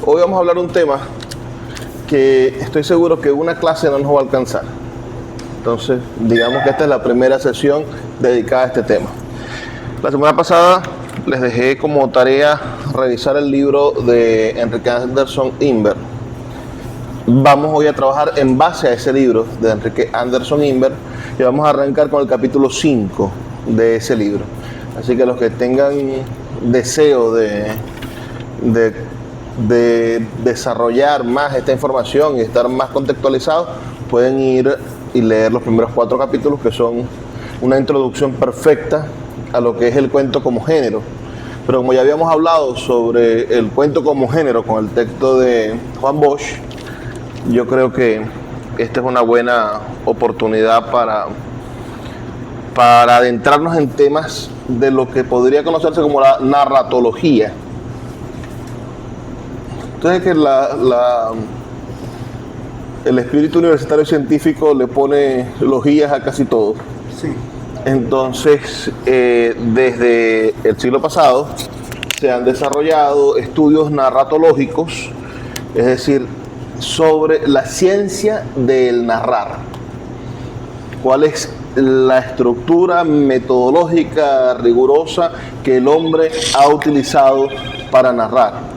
Hoy vamos a hablar de un tema que estoy seguro que una clase no nos va a alcanzar. Entonces, digamos que esta es la primera sesión dedicada a este tema. La semana pasada les dejé como tarea revisar el libro de Henrik Anderson Inver. Vamos hoy a trabajar en base a ese libro de Henrik Anderson Inver y vamos a arrancar con el capítulo 5 de ese libro. Así que los que tengan deseo de desarrollar más esta información y estar más contextualizados, pueden ir y leer los primeros 4 capítulos, que son una introducción perfecta a lo que es el cuento como género. Pero como ya habíamos hablado sobre el cuento como género con el texto de Juan Bosch, yo creo que esta es una buena oportunidad para adentrarnos en temas de lo que podría conocerse como la narratología. Entonces, que el espíritu universitario científico le pone logías a casi todo. Sí. Entonces, desde el siglo pasado se han desarrollado estudios narratológicos, es decir, sobre la ciencia del narrar. ¿Cuál es la estructura metodológica rigurosa que el hombre ha utilizado para narrar?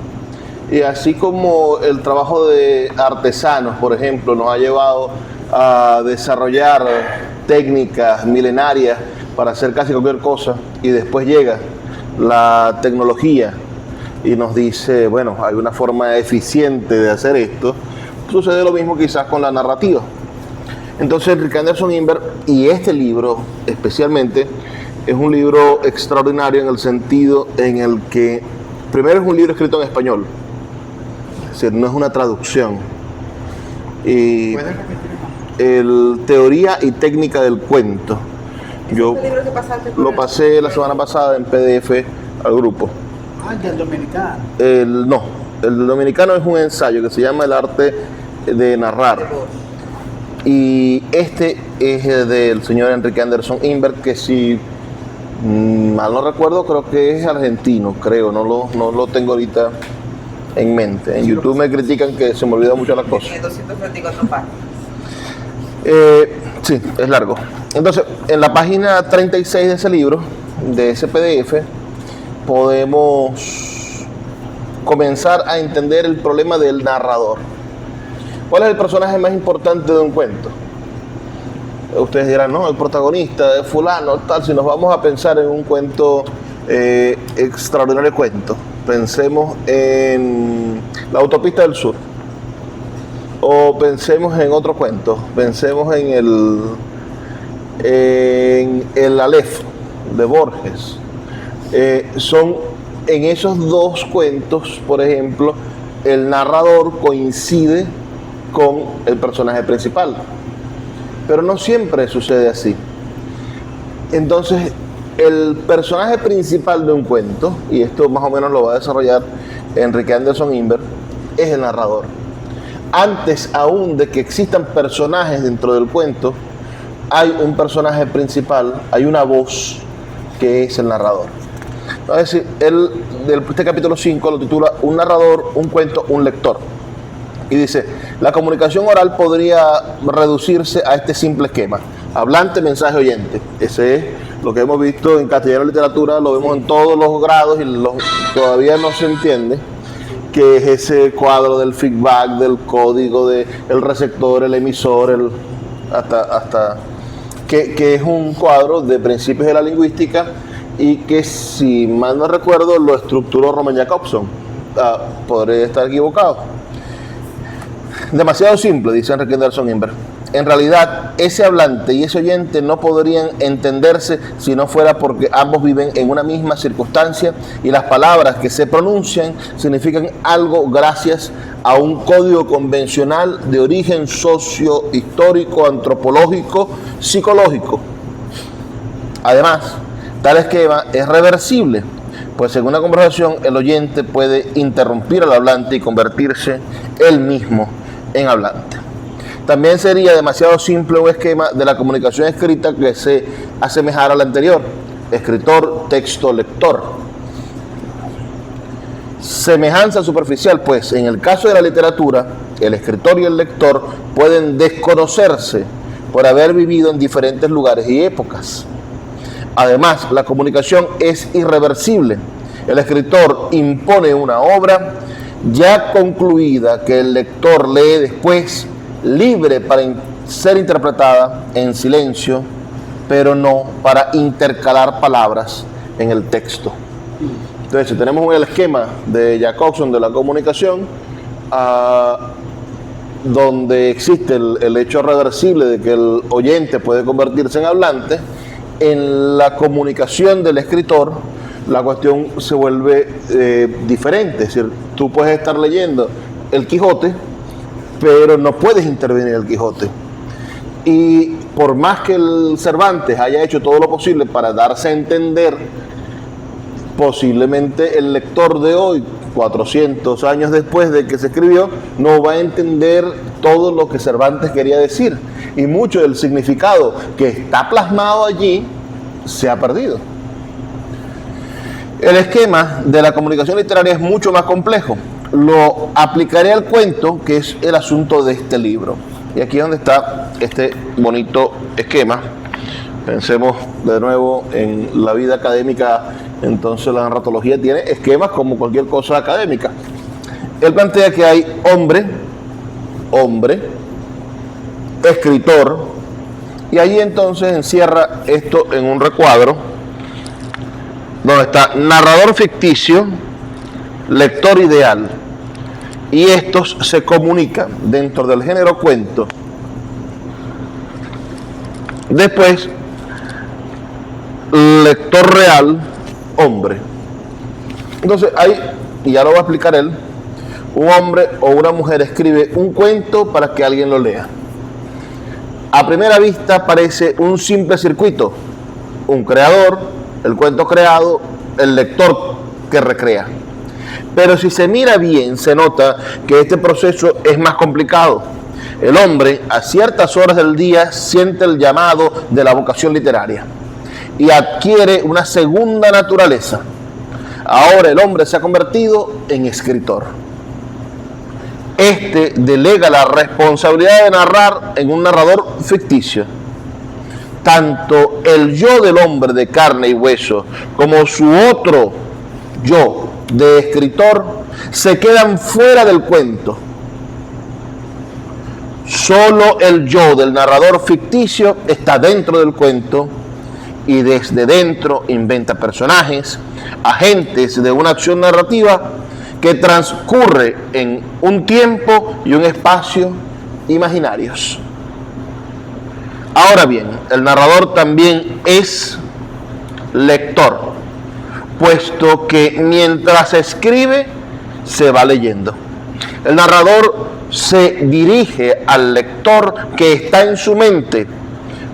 Y así como el trabajo de artesanos, por ejemplo, nos ha llevado a desarrollar técnicas milenarias para hacer casi cualquier cosa, y después llega la tecnología y nos dice, bueno, hay una forma eficiente de hacer esto, sucede lo mismo quizás con la narrativa. Entonces, Henrik Anderson Inver, y este libro especialmente, es un libro extraordinario en el sentido en el que, primero, es un libro escrito en español, es decir, no es una traducción. Y ¿Puedes repetir? el Teoría y Técnica del Cuento. Yo ¿Este libro que pasaste por lo el- pasé la semana pasada en PDF al grupo. Ah, del dominicano. No, el dominicano es un ensayo que se llama El arte de narrar. de Bosch? Y este es el del señor Henrik Anderson Inver, que si mal no recuerdo, creo que es argentino, creo, no lo tengo ahorita en mente. En YouTube me critican que se me olvidan mucho las cosas. Tiene 234 páginas. Sí, es largo. Entonces, en la página 36 de ese libro, de ese PDF, podemos comenzar a entender el problema del narrador. ¿Cuál es el personaje más importante de un cuento? Ustedes dirán, no, el protagonista es fulano, tal. Si nos vamos a pensar en un cuento, extraordinario cuento, pensemos en La Autopista del Sur. O pensemos en otro cuento, pensemos en el Aleph de Borges. Son en esos dos cuentos, por ejemplo, el narrador coincide con el personaje principal, pero no siempre sucede así. Entonces, el personaje principal de un cuento, y esto más o menos lo va a desarrollar Henrik Anderson Inver, es el narrador. Antes aún de que existan personajes dentro del cuento, hay un personaje principal, hay una voz que es el narrador. Es decir, este capítulo 5 lo titula Un narrador, un cuento, un lector. Y dice, la comunicación oral podría reducirse a este simple esquema: hablante, mensaje, oyente. Ese es lo que hemos visto en castellano de literatura, lo vemos en todos los grados y todavía no se entiende que es ese cuadro del feedback, del código, del receptor, el emisor, que es un cuadro de principios de la lingüística y que, si mal no recuerdo, lo estructuró Roman Jakobson. Podría estar equivocado. Demasiado simple, dice Henrik Anderson Inver. En realidad, ese hablante y ese oyente no podrían entenderse si no fuera porque ambos viven en una misma circunstancia y las palabras que se pronuncian significan algo gracias a un código convencional de origen socio-histórico, antropológico, psicológico. Además, tal esquema es reversible, pues en una conversación el oyente puede interrumpir al hablante y convertirse él mismo en hablante. También sería demasiado simple un esquema de la comunicación escrita que se asemejara al anterior: escritor, texto, lector. Semejanza superficial, pues en el caso de la literatura, el escritor y el lector pueden desconocerse por haber vivido en diferentes lugares y épocas. Además, la comunicación es irreversible. El escritor impone una obra ya concluida que el lector lee después, libre para ser interpretada en silencio, pero no para intercalar palabras en el texto. Entonces, si tenemos el esquema de Jacobson de la comunicación, donde existe el hecho reversible de que el oyente puede convertirse en hablante, en la comunicación del escritor la cuestión se vuelve diferente. Es decir, tú puedes estar leyendo el Quijote, pero no puedes intervenir el Quijote. Y por más que el Cervantes haya hecho todo lo posible para darse a entender, posiblemente el lector de hoy, 400 años después de que se escribió, no va a entender todo lo que Cervantes quería decir. Y mucho del significado que está plasmado allí se ha perdido. El esquema de la comunicación literaria es mucho más complejo. Lo aplicaré al cuento, que es el asunto de este libro. Y aquí es donde está este bonito esquema. Pensemos de nuevo en la vida académica. Entonces la narratología tiene esquemas como cualquier cosa académica. Él plantea que hay hombre, escritor, y allí entonces encierra esto en un recuadro donde está narrador ficticio, lector ideal, y estos se comunican dentro del género cuento. Después, lector real, hombre. Entonces hay, y ya lo va a explicar él, un hombre o una mujer escribe un cuento para que alguien lo lea. A primera vista parece un simple circuito, un creador, el cuento creado, el lector que recrea. Pero si se mira bien, se nota que este proceso es más complicado. El hombre a ciertas horas del día siente el llamado de la vocación literaria y adquiere una segunda naturaleza. Ahora el hombre se ha convertido en escritor. Este delega la responsabilidad de narrar en un narrador ficticio. Tanto el yo del hombre de carne y hueso como su otro yo de escritor se quedan fuera del cuento. Solo el yo del narrador ficticio está dentro del cuento y desde dentro inventa personajes, agentes de una acción narrativa que transcurre en un tiempo y un espacio imaginarios. Ahora bien, el narrador también es lector, puesto que mientras escribe, se va leyendo. El narrador se dirige al lector que está en su mente,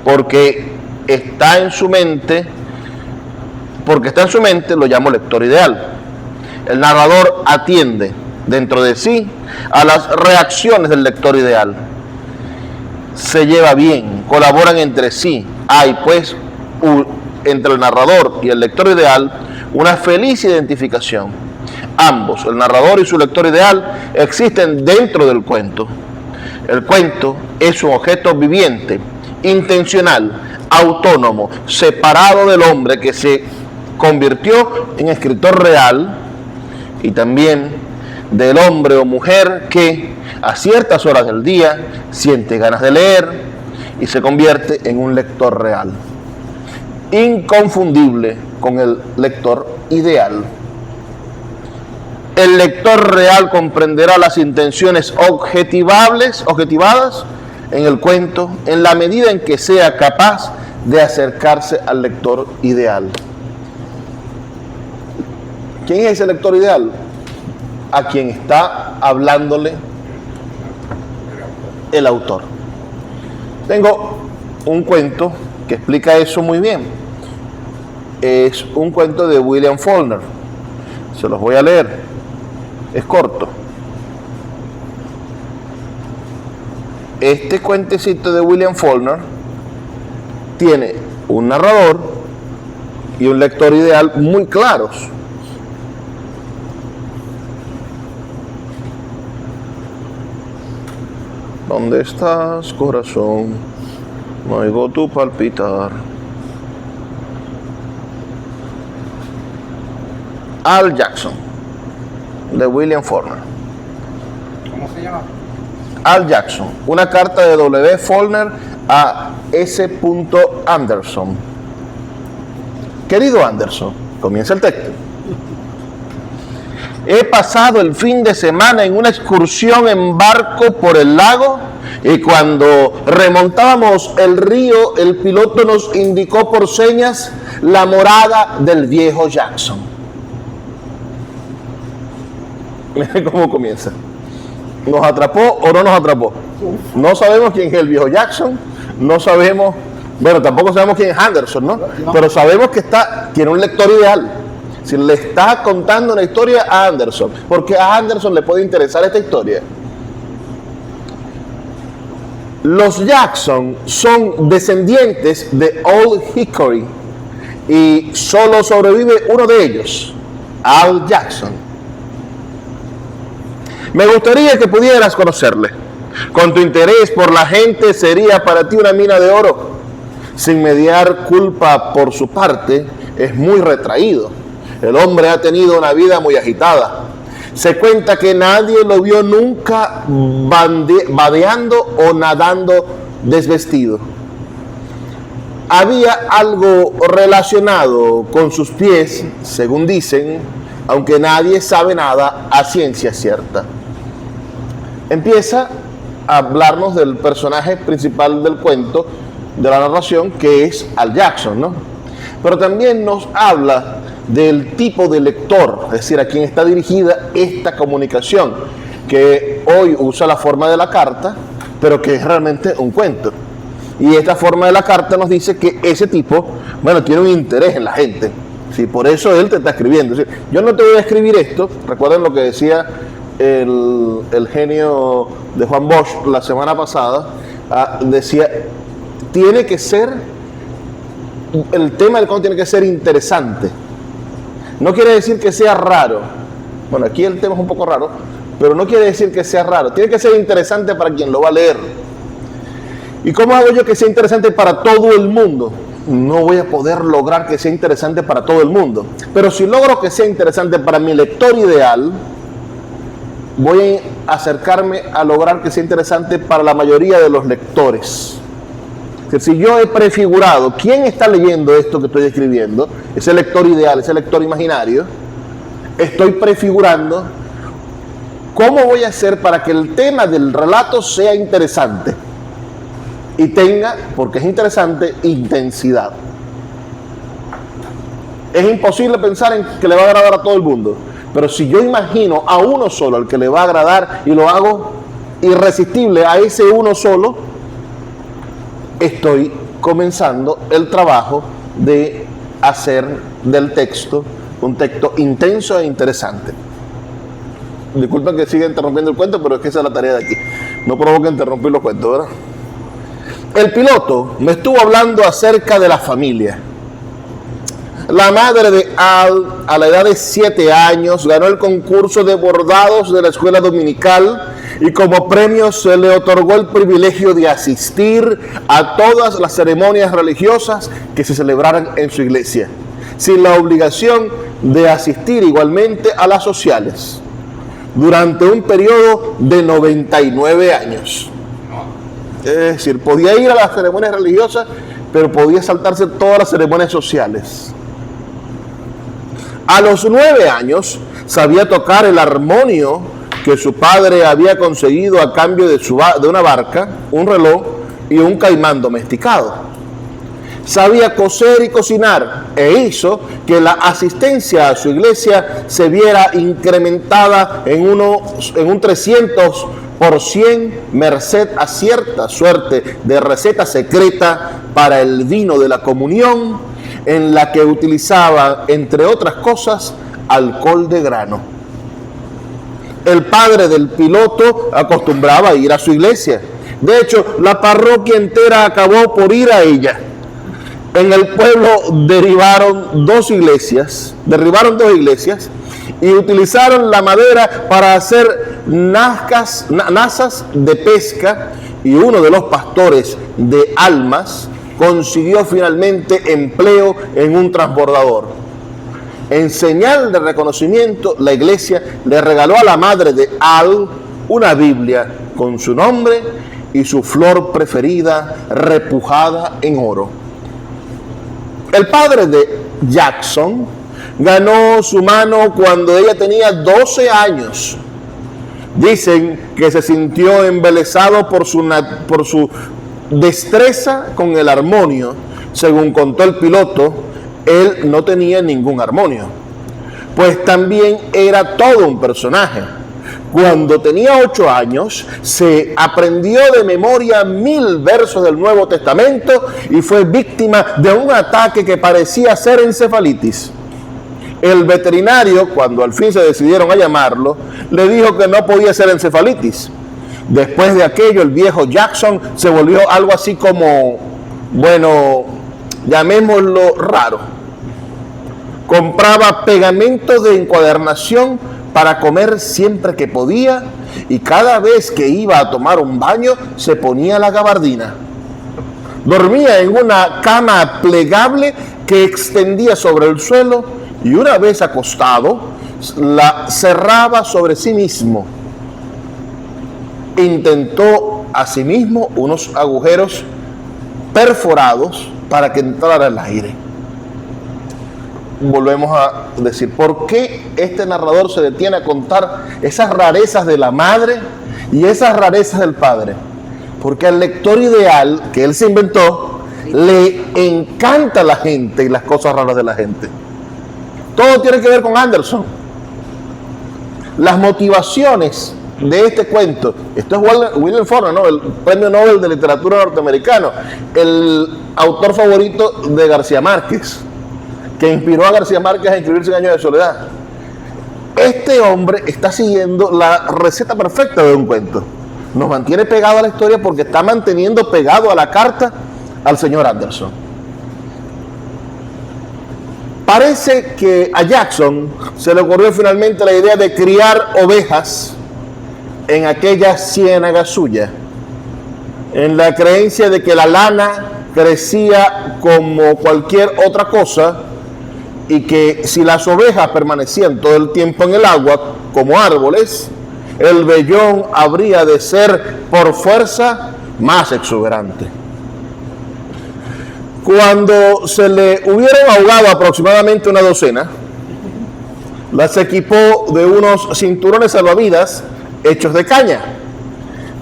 porque está en su mente, lo llamo lector ideal. El narrador atiende dentro de sí a las reacciones del lector ideal. Se lleva bien, colaboran entre sí. Hay pues entre el narrador y el lector ideal una feliz identificación. Ambos, el narrador y su lector ideal, existen dentro del cuento. El cuento es un objeto viviente, intencional, autónomo, separado del hombre que se convirtió en escritor real, y también del hombre o mujer que a ciertas horas del día siente ganas de leer y se convierte en un lector real, inconfundible con el lector ideal. El lector real comprenderá las intenciones objetivadas en el cuento en la medida en que sea capaz de acercarse al lector ideal. ¿Quién es ese lector ideal? A quien está hablándole el autor. Tengo un cuento que explica eso muy bien. Es un cuento de William Faulkner. Se los voy a leer. Es corto. Este cuentecito de William Faulkner tiene un narrador y un lector ideal muy claros. ¿Dónde estás, corazón? No oigo tu palpitar. Al Jackson, de William Faulkner. ¿Cómo se llama? Al Jackson, una carta de W. Faulkner a S. Anderson. Querido Anderson, comienza el texto. He pasado el fin de semana en una excursión en barco por el lago y cuando remontábamos el río, el piloto nos indicó por señas la morada del viejo Jackson. Miren cómo comienza. ¿Nos atrapó o no nos atrapó? No sabemos quién es el viejo Jackson, no sabemos, bueno, tampoco sabemos quién es Anderson, ¿no? Pero sabemos que tiene un lector ideal. Si le está contando una historia a Anderson, porque a Anderson le puede interesar esta historia. Los Jackson son descendientes de Old Hickory y solo sobrevive uno de ellos, Al Jackson. Me gustaría que pudieras conocerle. Con tu interés por la gente sería para ti una mina de oro. Sin mediar culpa por su parte, es muy retraído. El hombre ha tenido una vida muy agitada. Se cuenta que nadie lo vio nunca vadeando o nadando desvestido. Había algo relacionado con sus pies, según dicen, aunque nadie sabe nada a ciencia cierta. Empieza a hablarnos del personaje principal del cuento, de la narración, que es Al Jackson, ¿no? Pero también nos habla del tipo de lector, es decir, a quien está dirigida esta comunicación, que hoy usa la forma de la carta, pero que es realmente un cuento. Y esta forma de la carta nos dice que ese tipo, bueno, tiene un interés en la gente. ¿Sí? Por eso él te está escribiendo. Es decir, yo no te voy a escribir esto, recuerden lo que decía el genio de Juan Bosch la semana pasada, decía, tiene que ser, el tema del cuento tiene que ser interesante. No quiere decir que sea raro. Bueno, aquí el tema es un poco raro, pero no quiere decir que sea raro. Tiene que ser interesante para quien lo va a leer. ¿Y cómo hago yo que sea interesante para todo el mundo? No voy a poder lograr que sea interesante para todo el mundo. Pero si logro que sea interesante para mi lector ideal, voy a acercarme a lograr que sea interesante para la mayoría de los lectores. Si yo he prefigurado quién está leyendo esto que estoy escribiendo, ese lector ideal, ese lector imaginario, estoy prefigurando cómo voy a hacer para que el tema del relato sea interesante y tenga, porque es interesante, intensidad. Es imposible pensar en que le va a agradar a todo el mundo, pero si yo imagino a uno solo al que le va a agradar y lo hago irresistible a ese uno solo, estoy comenzando el trabajo de hacer del texto un texto intenso e interesante. Disculpen que siga interrumpiendo el cuento, pero es que esa es la tarea de aquí. No provoca interrumpir los cuentos, ¿verdad? El piloto me estuvo hablando acerca de la familia. La madre de Al, a la edad de 7 años, ganó el concurso de bordados de la escuela dominical y como premio se le otorgó el privilegio de asistir a todas las ceremonias religiosas que se celebraran en su iglesia, sin la obligación de asistir igualmente a las sociales, durante un periodo de 99 años. Es decir, podía ir a las ceremonias religiosas, pero podía saltarse todas las ceremonias sociales. A los 9 años sabía tocar el armonio que su padre había conseguido a cambio de una barca, un reloj y un caimán domesticado. Sabía coser y cocinar e hizo que la asistencia a su iglesia se viera incrementada en un 300% merced a cierta suerte de receta secreta para el vino de la comunión, en la que utilizaba, entre otras cosas, alcohol de grano. El padre del piloto acostumbraba a ir a su iglesia. De hecho, la parroquia entera acabó por ir a ella. En el pueblo derribaron dos iglesias y utilizaron la madera para hacer nazas de pesca y uno de los pastores de almas consiguió finalmente empleo en un transbordador. En señal de reconocimiento, la iglesia le regaló a la madre de Al una Biblia con su nombre y su flor preferida repujada en oro. El padre de Jackson ganó su mano cuando ella tenía 12 años. Dicen que se sintió embelesado por su destreza con el armonio. Según contó el piloto, él no tenía ningún armonio, pues también era todo un personaje. Cuando tenía 8 años, se aprendió de memoria 1000 versos del Nuevo Testamento y fue víctima de un ataque que parecía ser encefalitis. El veterinario, cuando al fin se decidieron a llamarlo, le dijo que no podía ser encefalitis. Después de aquello, el viejo Jackson se volvió algo así como, bueno, llamémoslo raro. Compraba pegamento de encuadernación para comer siempre que podía, y cada vez que iba a tomar un baño se ponía la gabardina. Dormía en una cama plegable que extendía sobre el suelo, y una vez acostado la cerraba sobre sí mismo. Intentó asimismo unos agujeros perforados para que entrara el aire. Volvemos a decir, ¿por qué este narrador se detiene a contar esas rarezas de la madre y esas rarezas del padre? Porque al lector ideal que él se inventó le encanta la gente y las cosas raras de la gente. Todo tiene que ver con Anderson. Las motivaciones de este cuento, esto es William Faulkner, ¿no? El premio Nobel de literatura norteamericano, el autor favorito de García Márquez, que inspiró a García Márquez a escribir 100 años de soledad. Este hombre está siguiendo la receta perfecta de un cuento. Nos mantiene pegado a la historia porque está manteniendo pegado a la carta al señor Anderson. Parece que a Jackson se le ocurrió finalmente la idea de criar ovejas en aquella ciénaga suya, en la creencia de que la lana crecía como cualquier otra cosa, y que si las ovejas permanecían todo el tiempo en el agua como árboles, el vellón habría de ser por fuerza más exuberante. Cuando se le hubieron ahogado aproximadamente una docena, las equipó de unos cinturones salvavidas hechos de caña,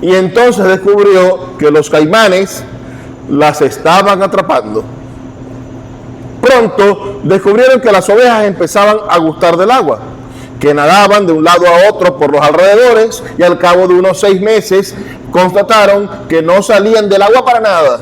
y entonces descubrió que los caimanes las estaban atrapando. Pronto descubrieron que las ovejas empezaban a gustar del agua, que nadaban de un lado a otro por los alrededores, y al cabo de unos 6 meses constataron que no salían del agua para nada.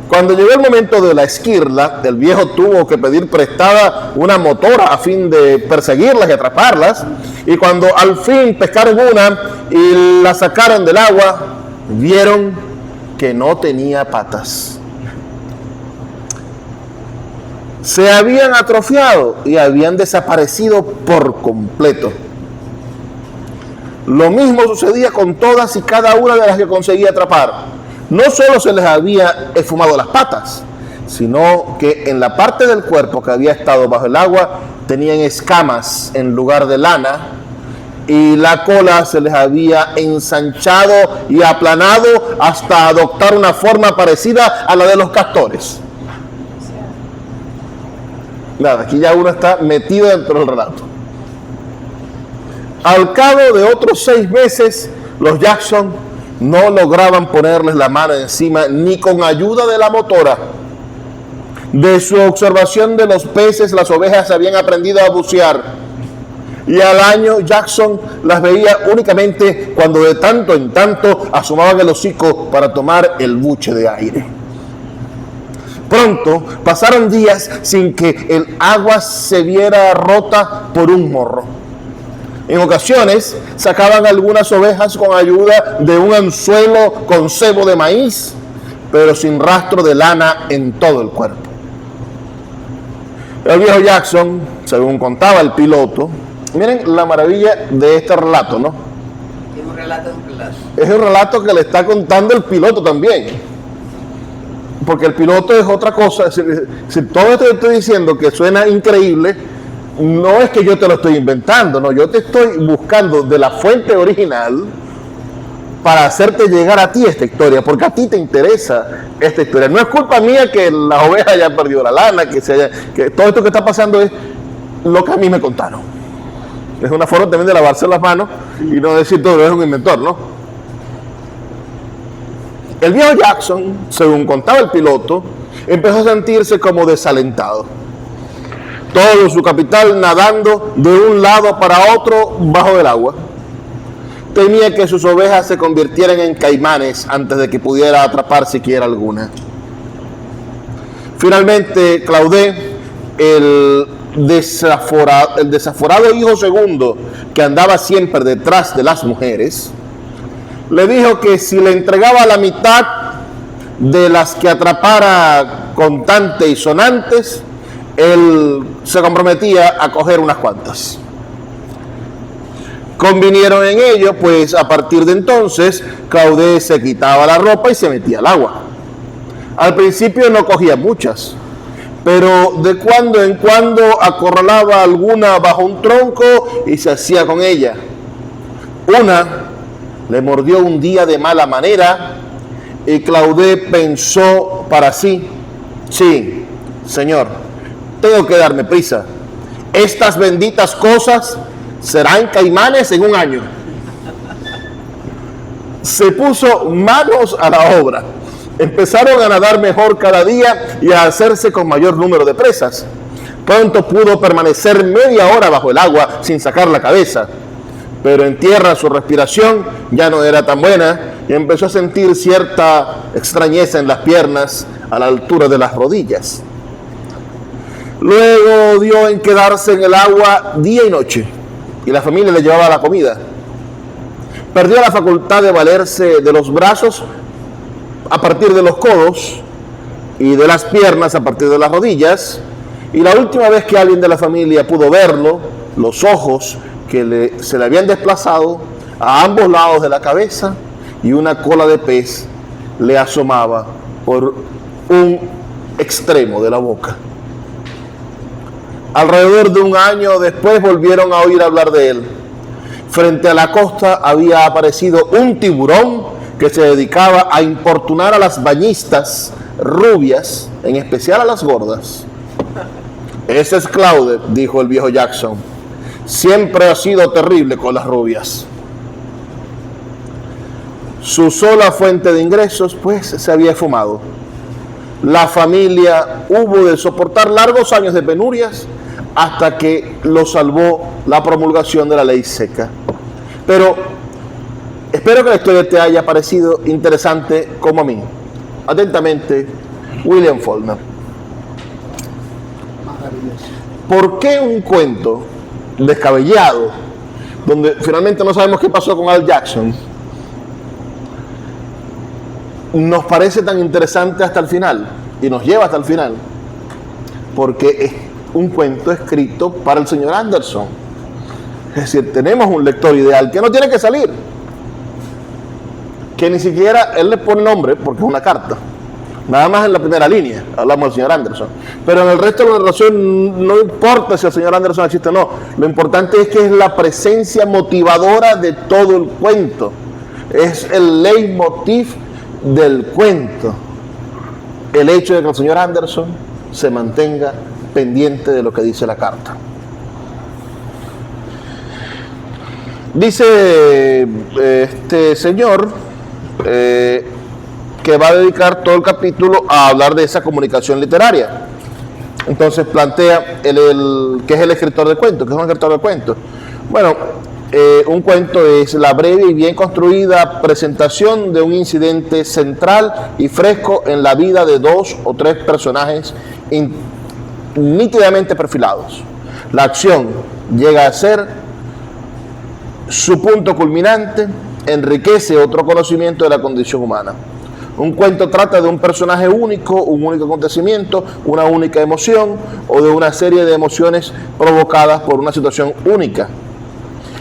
Cuando llegó el momento de la esquirla, el viejo tuvo que pedir prestada una motora a fin de perseguirlas y atraparlas, y cuando al fin pescaron una y la sacaron del agua, vieron que no tenía patas. Se habían atrofiado y habían desaparecido por completo. Lo mismo sucedía con todas y cada una de las que conseguía atrapar. No solo se les había esfumado las patas, sino que en la parte del cuerpo que había estado bajo el agua tenían escamas en lugar de lana, y la cola se les había ensanchado y aplanado hasta adoptar una forma parecida a la de los castores. Nada, aquí ya uno está metido dentro del relato. Al cabo de otros 6 meses, los Jackson no lograban ponerles la mano encima ni con ayuda de la motora. De su observación de los peces, las ovejas habían aprendido a bucear, y al año Jackson las veía únicamente cuando de tanto en tanto asomaban el hocico para tomar el buche de aire. Pronto pasaron días sin que el agua se viera rota por un morro. En ocasiones sacaban algunas ovejas con ayuda de un anzuelo con cebo de maíz, pero sin rastro de lana en todo el cuerpo. El viejo Jackson, según contaba el piloto, miren la maravilla de este relato, ¿no? Es un relato de un relato. Es un relato que le está contando el piloto también. Porque el piloto es otra cosa. Si todo esto que estoy diciendo que suena increíble, no es que yo te lo estoy inventando, no, yo te estoy buscando de la fuente original para hacerte llegar a ti esta historia, porque a ti te interesa esta historia. No es culpa mía que las ovejas hayan perdido la lana, que todo esto que está pasando es lo que a mí me contaron. Es una forma también de lavarse las manos y no decir todo es un inventor, ¿no? El viejo Jackson, según contaba el piloto, empezó a sentirse como desalentado. Todo su capital nadando de un lado para otro bajo el agua. Temía que sus ovejas se convirtieran en caimanes antes de que pudiera atrapar siquiera alguna. Finalmente, Claudette, el desaforado hijo segundo que andaba siempre detrás de las mujeres, le dijo que si le entregaba la mitad de las que atrapara contantes y sonantes, él se comprometía a coger unas cuantas. Convinieron en ello, pues a partir de entonces Claudette se quitaba la ropa y se metía al agua. Al principio no cogía muchas, pero de cuando en cuando acorralaba alguna bajo un tronco y se hacía con ella. Una le mordió un día de mala manera y Claudette pensó para sí: sí, señor, tengo que darme prisa. Estas benditas cosas serán caimanes en un año. Se puso manos a la obra. Empezaron a nadar mejor cada día y a hacerse con mayor número de presas. Pronto pudo permanecer media hora bajo el agua sin sacar la cabeza. Pero en tierra su respiración ya no era tan buena y empezó a sentir cierta extrañeza en las piernas a la altura de las rodillas. Luego dio en quedarse en el agua día y noche y la familia le llevaba la comida. Perdió la facultad de valerse de los brazos a partir de los codos y de las piernas a partir de las rodillas, y la última vez que alguien de la familia pudo verlo, los ojos que se le habían desplazado a ambos lados de la cabeza y una cola de pez le asomaba por un extremo de la boca. Alrededor de un año después volvieron a oír hablar de él. Frente a la costa había aparecido un tiburón que se dedicaba a importunar a las bañistas rubias, en especial a las gordas. Ese es Claudette, dijo el viejo Jackson. Siempre ha sido terrible con las rubias. Su sola fuente de ingresos, pues, se había esfumado. La familia hubo de soportar largos años de penurias hasta que lo salvó la promulgación de la ley seca. Pero espero que la historia te haya parecido interesante como a mí. Atentamente, William Faulkner. Maravilloso. ¿Por qué un cuento descabellado, donde finalmente no sabemos qué pasó con Al Jackson, nos parece tan interesante hasta el final y nos lleva hasta el final? Porque es un cuento escrito para el señor Anderson. Es decir, tenemos un lector ideal que no tiene que salir, que ni siquiera él le pone nombre porque es una carta, nada más en la primera línea hablamos del señor Anderson, pero en el resto de la narración no importa si el señor Anderson existe o no, lo importante es que es la presencia motivadora de todo el cuento, es el leitmotiv del cuento, el hecho de que el señor Anderson se mantenga pendiente de lo que dice la carta. Dice este señor que va a dedicar todo el capítulo a hablar de esa comunicación literaria. Entonces plantea ¿qué es el escritor de cuentos? ¿Qué es un escritor de cuentos? Bueno, un cuento es la breve y bien construida presentación de un incidente central y fresco en la vida de dos o tres personajes nítidamente perfilados. La acción llega a ser su punto culminante, enriquece otro conocimiento de la condición humana. Un cuento trata de un personaje único, un único acontecimiento, una única emoción o de una serie de emociones provocadas por una situación única.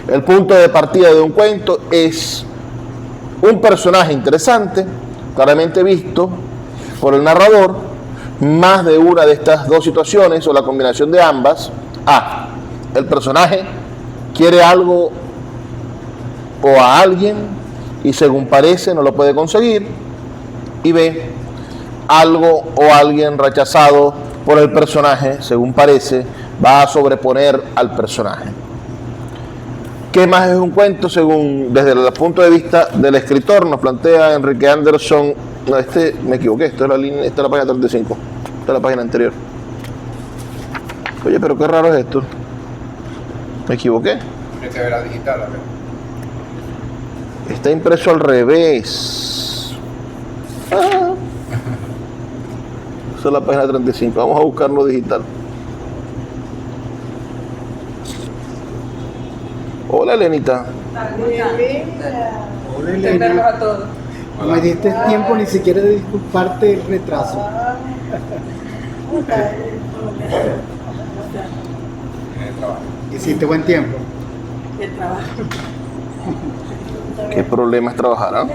El punto de partida de un cuento es un personaje interesante, claramente visto por el narrador, más de una de estas dos situaciones o la combinación de ambas. A, el personaje quiere algo o a alguien y según parece no lo puede conseguir. Y B, algo o alguien rechazado por el personaje, según parece, va a sobreponer al personaje. ¿Qué más es un cuento? Según, desde el punto de vista del escritor, nos plantea Enrique Anderson. No, me equivoqué, esta es la página 35, esta es la página anterior. Oye, pero qué raro es esto. Me equivoqué. Tiene que ver la digital, a ver. Está impreso al revés. Ah. Esa es la página 35. Vamos a buscarlo digital. Hola, Elenita. Hola, Te Elena. verlos a todos. No me diste tiempo ni siquiera de disculparte el retraso. En el trabajo. Hiciste buen tiempo. El trabajo. ¿Qué problema es trabajar? ¿Ah?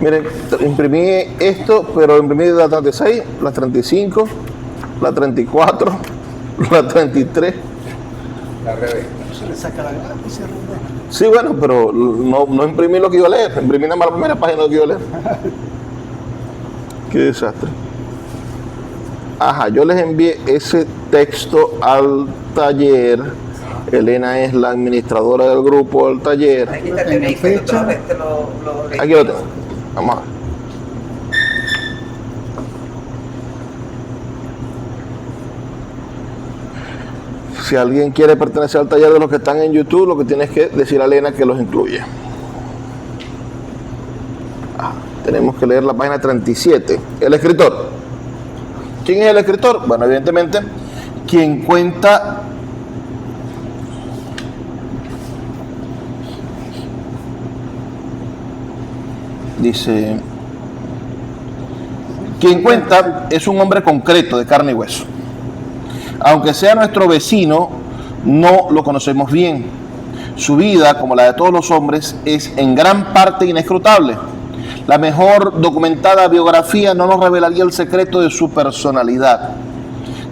Miren, imprimí esto, pero imprimí la 36, la 35, la 34, la 33. La revés. Se le saca la gana y se arruga. Sí, bueno, pero no imprimí lo que iba a leer, imprimí nada más la primera página de lo que iba a leer. Qué desastre. Ajá, yo les envié ese texto al taller. Elena es la administradora del grupo del taller. Aquí está el link, Fecha. te lo Aquí lo tengo. Vamos a ver. Si alguien quiere pertenecer al taller de los que están en YouTube, lo que tienes que decir a Elena que los incluye. Tenemos que leer la página 37. El escritor. ¿Quién es el escritor? Bueno, evidentemente, quien cuenta dice, quien cuenta es un hombre concreto de carne y hueso. Aunque sea nuestro vecino, no lo conocemos bien. Su vida, como la de todos los hombres, es en gran parte inescrutable. La mejor documentada biografía no nos revelaría el secreto de su personalidad.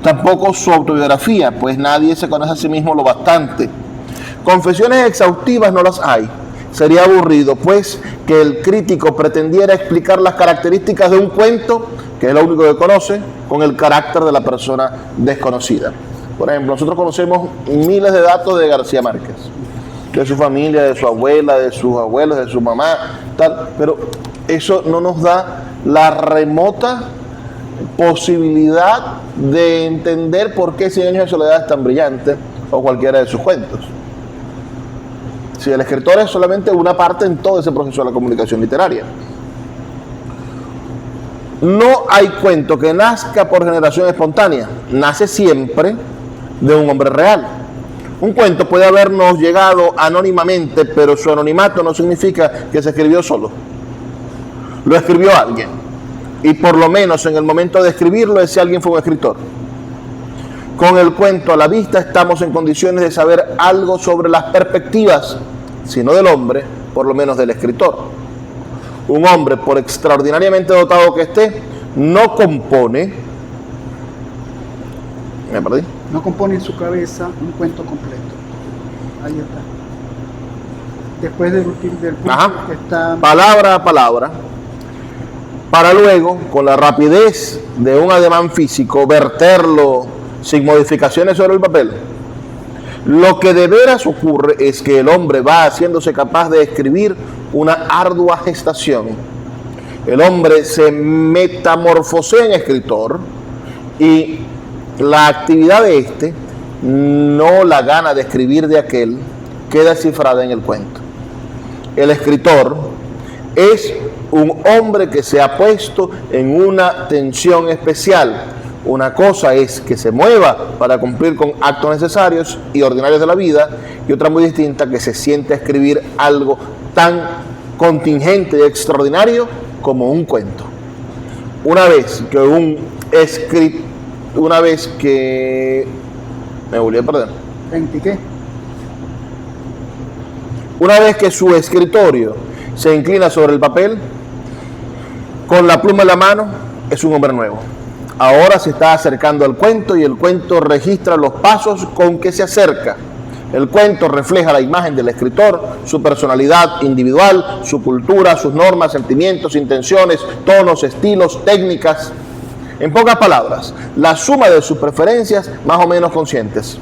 Tampoco su autobiografía, pues nadie se conoce a sí mismo lo bastante. Confesiones exhaustivas no las hay. Sería aburrido, pues, que el crítico pretendiera explicar las características de un cuento, que es lo único que conoce, con el carácter de la persona desconocida. Por ejemplo, nosotros conocemos miles de datos de García Márquez, de su familia, de su abuela, de sus abuelos, de su mamá, tal, pero eso no nos da la remota posibilidad de entender por qué 100 años de soledad es tan brillante o cualquiera de sus cuentos. Si el escritor es solamente una parte en todo ese proceso de la comunicación literaria. No hay cuento que nazca por generación espontánea, nace siempre de un hombre real. Un cuento puede habernos llegado anónimamente, pero su anonimato no significa que se escribió solo. Lo escribió alguien. Y por lo menos en el momento de escribirlo, ese alguien fue un escritor. Con el cuento a la vista estamos en condiciones de saber algo sobre las perspectivas, si no del hombre, por lo menos del escritor. Un hombre, por extraordinariamente dotado que esté, no compone. ¿Me perdí? No compone en su cabeza un cuento completo. Ahí está. Después del punto Ajá. que está. Palabra a palabra, para luego, con la rapidez de un ademán físico, verterlo sin modificaciones sobre el papel. Lo que de veras ocurre es que el hombre va haciéndose capaz de escribir una ardua gestación. El hombre se metamorfosea en escritor y la actividad de este, no la gana de escribir de aquel, queda cifrada en el cuento. El escritor es un hombre que se ha puesto en una tensión especial. Una cosa es que se mueva para cumplir con actos necesarios y ordinarios de la vida, y otra muy distinta, que se siente a escribir algo tan contingente y extraordinario como un cuento. Una vez que un escritor una vez que... Me volví a perder. 20 qué. Una vez que su escritorio se inclina sobre el papel, con la pluma en la mano, es un hombre nuevo. Ahora se está acercando al cuento y el cuento registra los pasos con que se acerca. El cuento refleja la imagen del escritor, su personalidad individual, su cultura, sus normas, sentimientos, intenciones, tonos, estilos, técnicas. En pocas palabras, la suma de sus preferencias más o menos conscientes.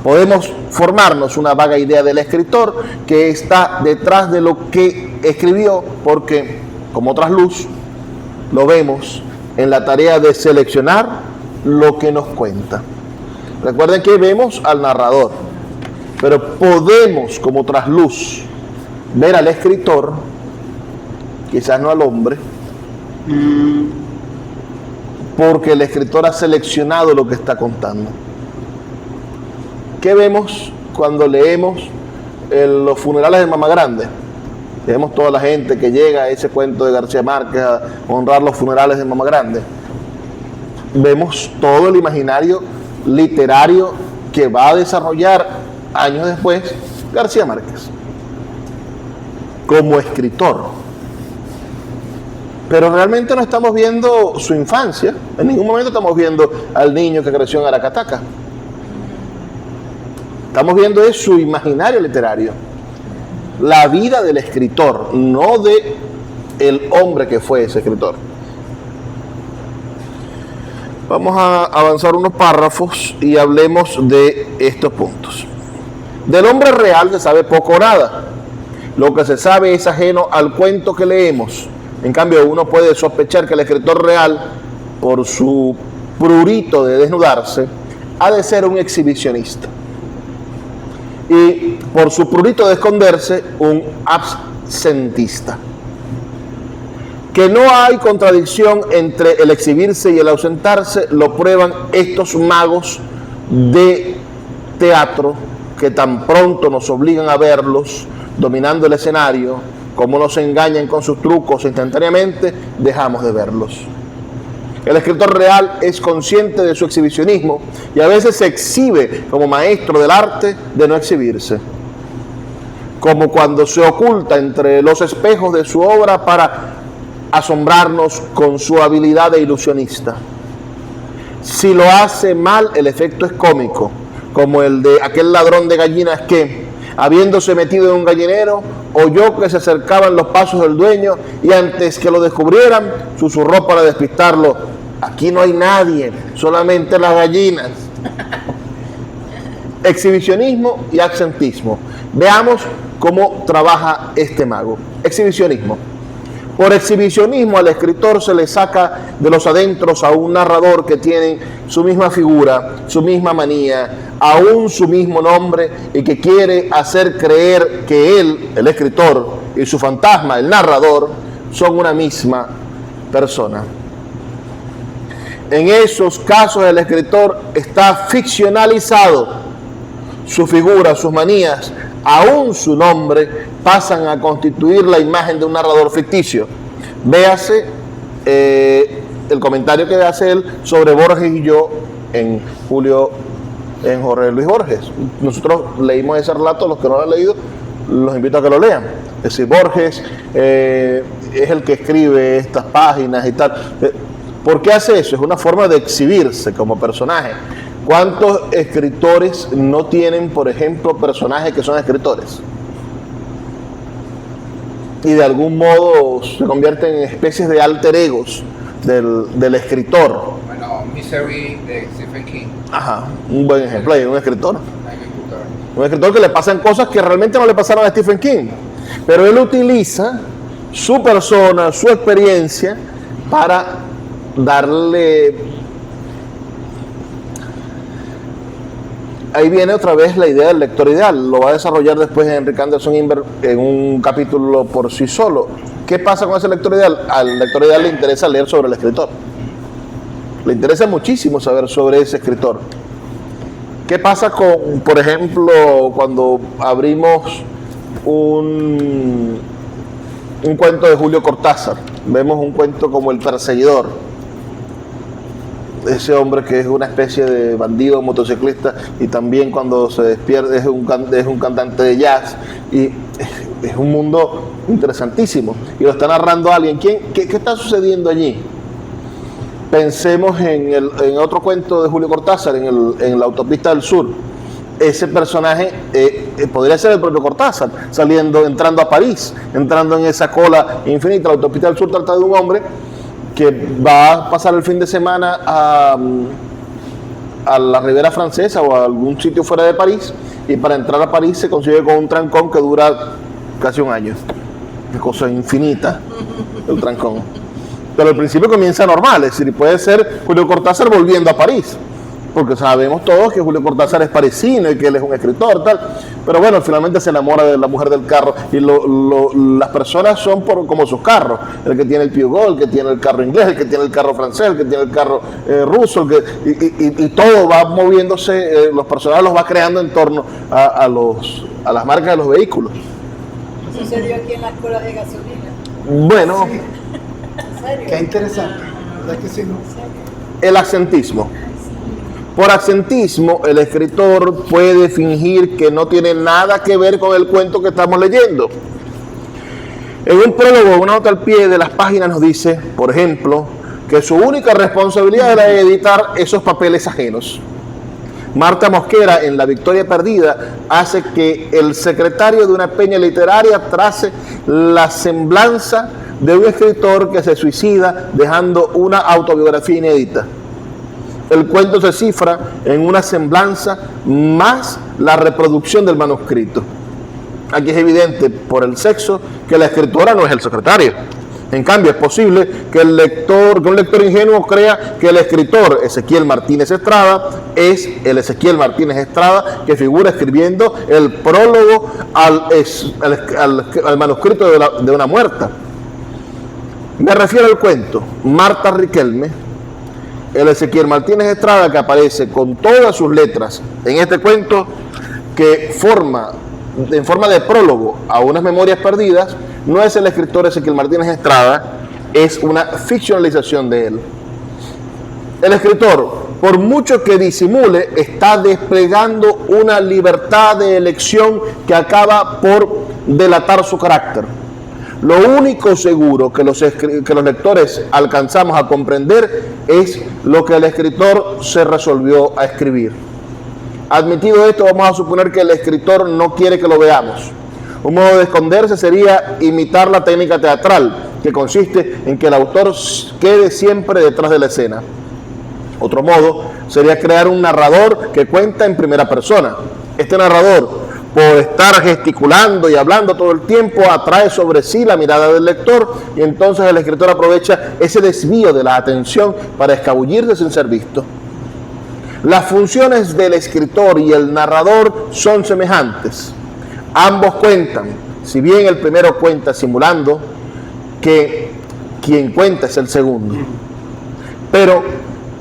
Podemos formarnos una vaga idea del escritor que está detrás de lo que escribió, porque, como trasluz, lo vemos en la tarea de seleccionar lo que nos cuenta. Recuerden que vemos al narrador, pero podemos, como trasluz, ver al escritor, quizás no al hombre, porque el escritor ha seleccionado lo que está contando. ¿Qué vemos cuando leemos los funerales de Mamá Grande? Vemos toda la gente que llega a ese cuento de García Márquez a honrar los funerales de Mamá Grande. Vemos todo el imaginario literario que va a desarrollar años después García Márquez como escritor. Pero realmente no estamos viendo su infancia. En ningún momento estamos viendo al niño que creció en Aracataca. Estamos viendo es su imaginario literario, la vida del escritor, no de el hombre que fue ese escritor. Vamos a avanzar unos párrafos y hablemos de estos puntos. Del hombre real se sabe poco o nada. Lo que se sabe es ajeno al cuento que leemos. En cambio, uno puede sospechar que el escritor real, por su prurito de desnudarse, ha de ser un exhibicionista. Y por su prurito de esconderse, un absentista. Que no hay contradicción entre el exhibirse y el ausentarse, lo prueban estos magos de teatro que tan pronto nos obligan a verlos dominando el escenario, como nos engañan con sus trucos instantáneamente, dejamos de verlos. El escritor real es consciente de su exhibicionismo y a veces se exhibe como maestro del arte de no exhibirse. Como cuando se oculta entre los espejos de su obra para asombrarnos con su habilidad de ilusionista. Si lo hace mal, el efecto es cómico, como el de aquel ladrón de gallinas que, habiéndose metido en un gallinero, oyó que se acercaban los pasos del dueño y antes que lo descubrieran, susurró para despistarlo: aquí no hay nadie, solamente las gallinas. Exhibicionismo y absentismo. Veamos cómo trabaja este mago. Exhibicionismo. Por exhibicionismo al escritor se le saca de los adentros a un narrador que tiene su misma figura, su misma manía, aún su mismo nombre, y que quiere hacer creer que él, el escritor, y su fantasma, el narrador, son una misma persona. En esos casos el escritor está ficcionalizado. Su figura, sus manías, aún su nombre, pasan a constituir la imagen de un narrador ficticio. Véase el comentario que hace él sobre Borges y yo en Jorge Luis Borges. Nosotros leímos ese relato, los que no lo han leído, los invito a que lo lean. Es decir, Borges es el que escribe estas páginas y tal. ¿Por qué hace eso? Es una forma de exhibirse como personaje. ¿Cuántos escritores no tienen, por ejemplo, personajes que son escritores? Y de algún modo se convierten en especies de alter egos del escritor. Bueno, Misery de Stephen King. Ajá, un buen ejemplo ahí, un escritor. Agricultor. Un escritor que le pasan cosas que realmente no le pasaron a Stephen King. Pero él utiliza su persona, su experiencia, para darle... Ahí viene otra vez la idea del lector ideal. Lo va a desarrollar después Henrik Anderson Inver en un capítulo por sí solo. ¿Qué pasa con ese lector ideal? Al lector ideal le interesa leer sobre el escritor. Le interesa muchísimo saber sobre ese escritor. ¿Qué pasa con, por ejemplo, cuando abrimos un cuento de Julio Cortázar? Vemos un cuento como El Perseguidor. ese hombre que es una especie de bandido motociclista y también cuando se despierta es un cantante de jazz, y es un mundo interesantísimo y lo está narrando alguien. ¿Qué está sucediendo allí? Pensemos en otro cuento de Julio Cortázar, en La Autopista del Sur. Ese personaje podría ser el propio Cortázar, entrando a París, entrando en esa cola infinita. La Autopista del Sur trata de un hombre que va a pasar el fin de semana a la Ribera Francesa o a algún sitio fuera de París, y para entrar a París se consigue con un trancón que dura casi un año. Una cosa infinita, el trancón. Pero al principio comienza normal, es decir, puede ser Julio Cortázar volviendo a París, porque sabemos todos que Julio Cortázar es parisino y que él es un escritor, tal. Pero bueno, finalmente se enamora de la mujer del carro, y las personas son como sus carros. El que tiene el Peugeot, el que tiene el carro inglés, el que tiene el carro francés, el que tiene el carro ruso, y todo va moviéndose, los personajes los va creando en torno a las marcas de los vehículos. Sucedió aquí en las colas de gasolina. Bueno, ¿En serio? Qué interesante, ¿verdad que sí? No? el accentismo. Por accentismo, el escritor puede fingir que no tiene nada que ver con el cuento que estamos leyendo. En un prólogo, una nota al pie de las páginas nos dice, por ejemplo, que su única responsabilidad era editar esos papeles ajenos. Marta Mosquera, en La Victoria Perdida, hace que el secretario de una peña literaria trace la semblanza de un escritor que se suicida dejando una autobiografía inédita. El cuento se cifra en una semblanza más la reproducción del manuscrito. Aquí es evidente por el sexo que la escritora no es el secretario. En cambio, es posible que un lector ingenuo crea que el escritor Ezequiel Martínez Estrada es el Ezequiel Martínez Estrada que figura escribiendo el prólogo al manuscrito de una muerta. Me refiero al cuento Marta Riquelme, el Ezequiel Martínez Estrada que aparece con todas sus letras en este cuento, que en forma de prólogo a unas memorias perdidas, no es el escritor Ezequiel Martínez Estrada, es una ficcionalización de él. El escritor, por mucho que disimule, está desplegando una libertad de elección que acaba por delatar su carácter. Lo único seguro que los lectores alcanzamos a comprender es lo que el escritor se resolvió a escribir. Admitido esto, vamos a suponer que el escritor no quiere que lo veamos. Un modo de esconderse sería imitar la técnica teatral, que consiste en que el autor quede siempre detrás de la escena. Otro modo sería crear un narrador que cuenta en primera persona. Este narrador, por estar gesticulando y hablando todo el tiempo, atrae sobre sí la mirada del lector, y entonces el escritor aprovecha ese desvío de la atención para escabullirse sin ser visto. Las funciones del escritor y el narrador son semejantes. Ambos cuentan, si bien el primero cuenta simulando que quien cuenta es el segundo. Pero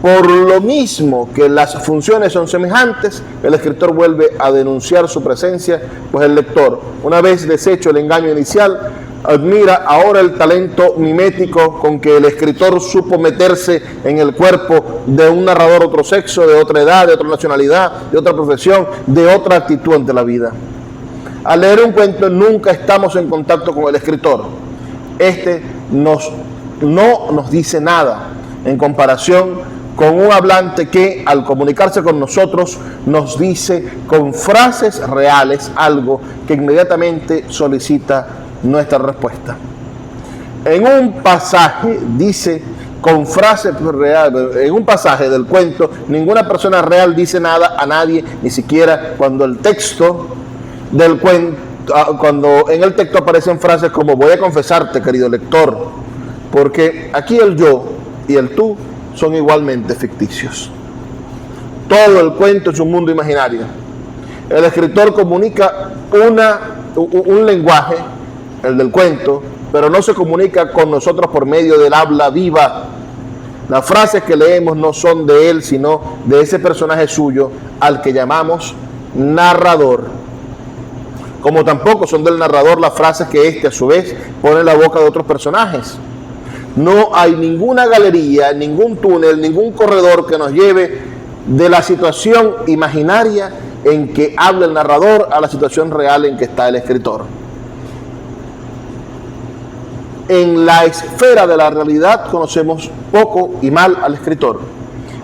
por lo mismo que las funciones son semejantes, el escritor vuelve a denunciar su presencia, pues el lector, una vez deshecho el engaño inicial, admira ahora el talento mimético con que el escritor supo meterse en el cuerpo de un narrador de otro sexo, de otra edad, de otra nacionalidad, de otra profesión, de otra actitud ante la vida. Al leer un cuento nunca estamos en contacto con el escritor. Este no nos dice nada en comparación con un hablante que, al comunicarse con nosotros, nos dice con frases reales algo que inmediatamente solicita nuestra respuesta. En un pasaje dice con frases reales, en un pasaje del cuento, ninguna persona real dice nada a nadie, ni siquiera cuando el texto del cuento, cuando en el texto aparecen frases como voy a confesarte, querido lector, porque aquí el yo y el tú son igualmente ficticios. Todo el cuento es un mundo imaginario. El escritor comunica un lenguaje, el del cuento, pero no se comunica con nosotros por medio del habla viva. Las frases que leemos no son de él, sino de ese personaje suyo al que llamamos narrador. Como tampoco son del narrador las frases que éste a su vez pone en la boca de otros personajes. No hay ninguna galería, ningún túnel, ningún corredor que nos lleve de la situación imaginaria en que habla el narrador a la situación real en que está el escritor. En la esfera de la realidad conocemos poco y mal al escritor.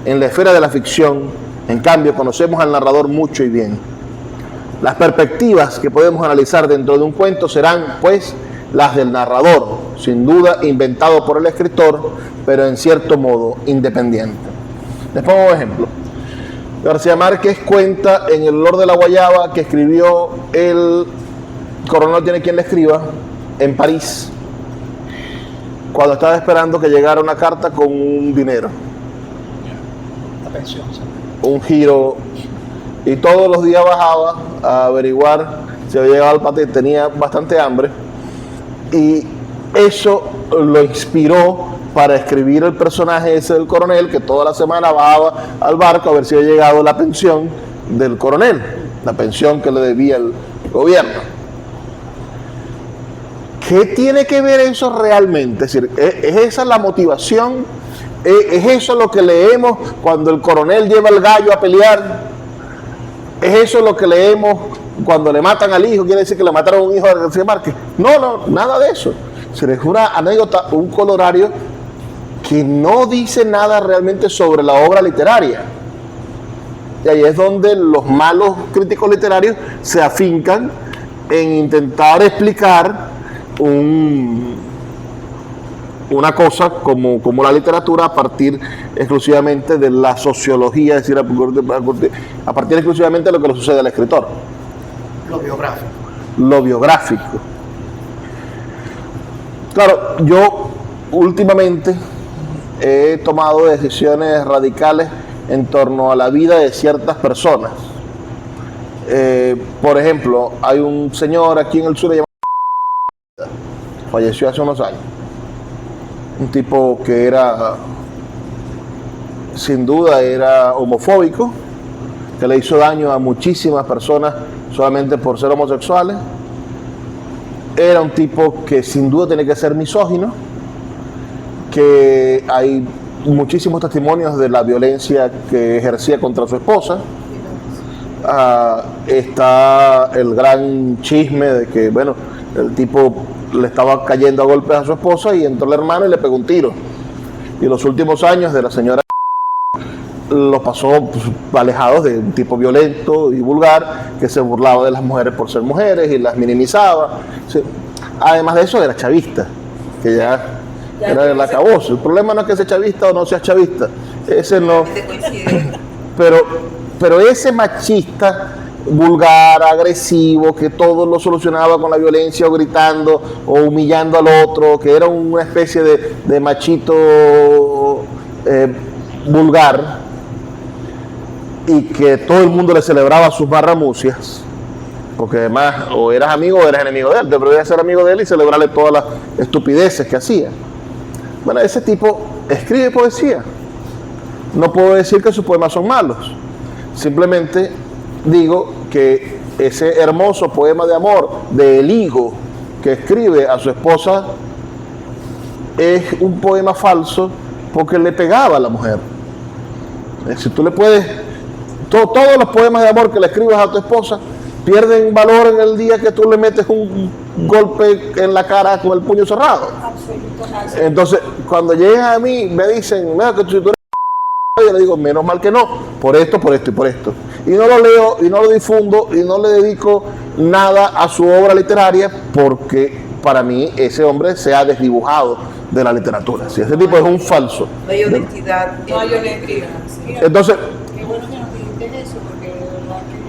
En la esfera de la ficción, en cambio, conocemos al narrador mucho y bien. Las perspectivas que podemos analizar dentro de un cuento serán, pues, las del narrador, sin duda inventado por el escritor, pero en cierto modo independiente. Les pongo un ejemplo. García Márquez cuenta en El olor de la guayaba que escribió el coronel, no tiene quien le escriba, en París, cuando estaba esperando que llegara una carta con un dinero, La pensión, ¿sí? un giro, y todos los días bajaba a averiguar si había llegado al patio, tenía bastante hambre, y eso lo inspiró para escribir el personaje ese del coronel, que toda la semana bajaba al barco a ver si había llegado la pensión del coronel, la pensión que le debía el gobierno. ¿Qué tiene que ver eso realmente? Es decir, ¿es esa la motivación? ¿Es eso lo que leemos cuando el coronel lleva el gallo a pelear? ¿Es eso lo que leemos cuando le matan al hijo? ¿Quiere decir que le mataron a un hijo de García Márquez? No, nada de eso. Es una anécdota, un colorario que no dice nada realmente sobre la obra literaria. Y ahí es donde los malos críticos literarios se afincan en intentar explicar una cosa como la literatura a partir exclusivamente de la sociología, es decir, a partir exclusivamente de lo que le sucede al escritor. Lo biográfico. Lo biográfico. Claro, yo últimamente he tomado decisiones radicales en torno a la vida de ciertas personas. Por ejemplo, hay un señor aquí en el sur llamado, falleció hace unos años, un tipo que era, sin duda, era homofóbico, que le hizo daño a muchísimas personas solamente por ser homosexuales. Era un tipo que sin duda tiene que ser misógino, que hay muchísimos testimonios de la violencia que ejercía contra su esposa. Está el gran chisme de que, bueno, el tipo le estaba cayendo a golpes a su esposa y entró el hermano y le pegó un tiro. Y los últimos años de la señora los pasó, pues, alejados de un tipo violento y vulgar que se burlaba de las mujeres por ser mujeres y las minimizaba. Sí. Además de eso, era chavista, que ya era el acabose. El problema no es que sea chavista o no sea chavista, ese no. Pero ese machista vulgar, agresivo, que todo lo solucionaba con la violencia o gritando o humillando al otro, que era una especie de machito vulgar, y que todo el mundo le celebraba sus barramucias, porque además o eras amigo o eras enemigo de él, deberías ser amigo de él y celebrarle todas las estupideces que hacía. Bueno, ese tipo escribe poesía. No puedo decir que sus poemas son malos, simplemente digo que ese hermoso poema de amor de El Higo que escribe a su esposa es un poema falso porque le pegaba a la mujer. Si tú le puedes, todos los poemas de amor que le escribas a tu esposa pierden valor en el día que tú le metes un golpe en la cara con el puño cerrado. Entonces, cuando llegan a mí, me dicen, mira, que si tú eres, yo le digo, menos mal que no, por esto y por esto. Y no lo leo, y no lo difundo, y no le dedico nada a su obra literaria, porque para mí ese hombre se ha desdibujado de la literatura. Si ese tipo es un falso. No hay honestidad. No hay honestidad. Entonces, Qué bueno que nos dijiste eso, porque de verdad que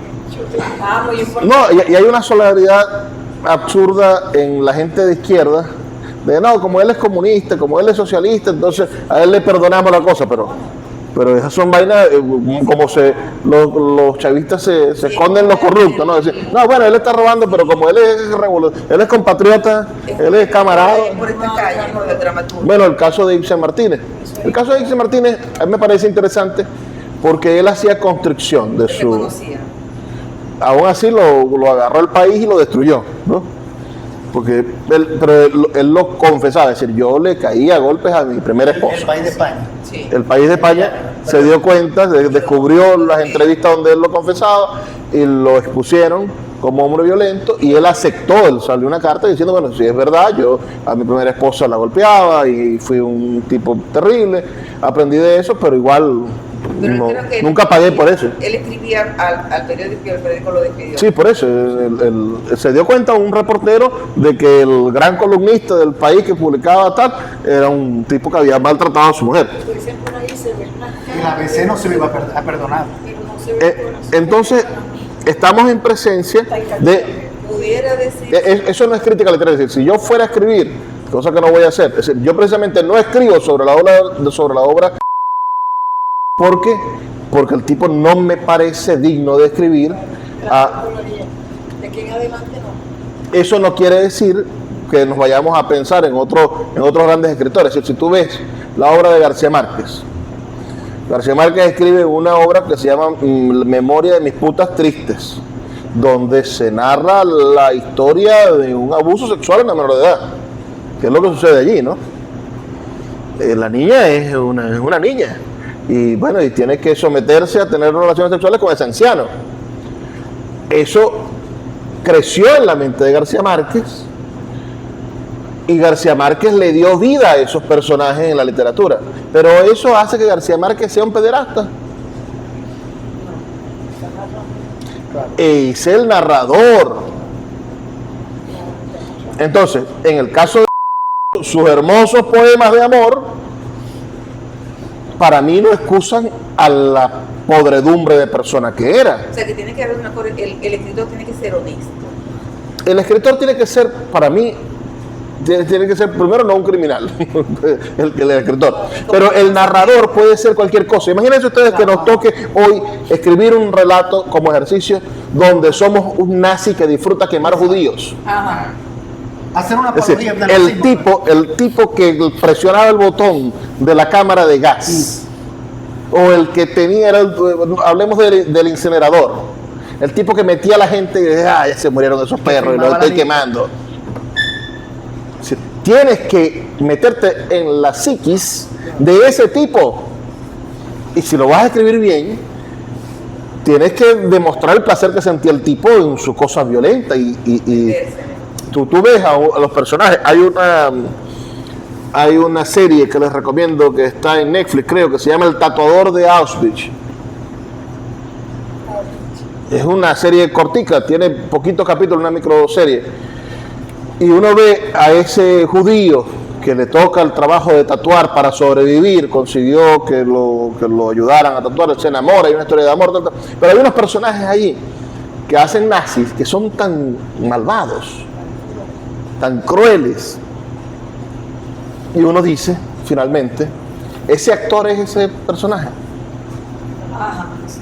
Ah, muy importante. no, y hay una solidaridad absurda en la gente de izquierda, de no, como él es comunista, como él es socialista, entonces a él le perdonamos la cosa, pero esas son vainas, como los chavistas se esconden los corruptos, ¿no? Decir, no, bueno, él está robando, pero como él es compatriota, él es camarada. Por esta calle, por la dramaturgia. Bueno, el caso de Ibsen Martínez. El caso de Ibsen Martínez a mí me parece interesante porque él hacía construcción de Se su... le, conocía. Aún así lo agarró el país y lo destruyó, ¿no? Porque él lo confesaba, es decir, yo le caía a golpes a mi primera esposa. El país de España. Sí. El país de España se dio cuenta, descubrió las entrevistas donde él lo confesaba y lo expusieron como hombre violento y él aceptó, él salió una carta diciendo, bueno, si es verdad, yo a mi primera esposa la golpeaba y fui un tipo terrible, aprendí de eso, pero igual Pero no, creo que nunca pagué por eso. Él escribía al periódico y el periódico lo despidió. Sí, por eso. Se dio cuenta un reportero de que el gran columnista del país que publicaba tal era un tipo que había maltratado a su mujer. Por ejemplo, ahí se ve una Y la BC no se lo iba a perdonar. pero no se ve Entonces, estamos en presencia de... Pudiera decir. Eso no es crítica literaria. Es decir, si yo fuera a escribir, cosa que no voy a hacer, es decir, yo precisamente no escribo sobre la obra ¿por qué? Porque el tipo no me parece digno de escribir. de aquí en adelante no. Eso no quiere decir que nos vayamos a pensar en otros grandes escritores. Si tú ves la obra de García Márquez escribe una obra que se llama Memoria de mis putas tristes, donde se narra la historia de un abuso sexual en la menor de edad, que es lo que sucede allí, ¿no? La niña es una niña y bueno, y tiene que someterse a tener relaciones sexuales con ese anciano. Eso creció en la mente de García Márquez y García Márquez le dio vida a esos personajes en la literatura, pero eso hace que García Márquez sea un pederasta. Es el narrador. Entonces, en el caso de sus hermosos poemas de amor, para mí no excusan a la podredumbre de persona que era. O sea, que tiene que haber una cosa. El escritor tiene que ser honesto. El escritor tiene que ser, para mí, tiene que ser primero no un criminal, el escritor, pero el narrador puede ser cualquier cosa. Imagínense ustedes que nos toque hoy escribir un relato como ejercicio donde somos un nazi que disfruta quemar judíos. Ajá. Hacer una Es decir, parodia del nazismo. el tipo que presionaba el botón de la cámara de gas, o el que tenía, hablemos del incinerador, el tipo que metía a la gente y ya se murieron esos perros y los estoy quemando. Si tienes que meterte en la psiquis de ese tipo, y si lo vas a escribir bien, tienes que demostrar el placer que sentía el tipo en su cosa violenta y tú ves a los personajes. Hay una serie que les recomiendo que está en Netflix, creo, que se llama El tatuador de Auschwitz. Es una serie cortica, tiene poquitos capítulos, una microserie. Y uno ve a ese judío que le toca el trabajo de tatuar para sobrevivir, consiguió que lo ayudaran a tatuar, se enamora, hay una historia de amor, tal. Pero hay unos personajes allí que hacen nazis, que son tan malvados, tan crueles. Y uno dice, finalmente, ese actor es ese personaje. Ajá, sí,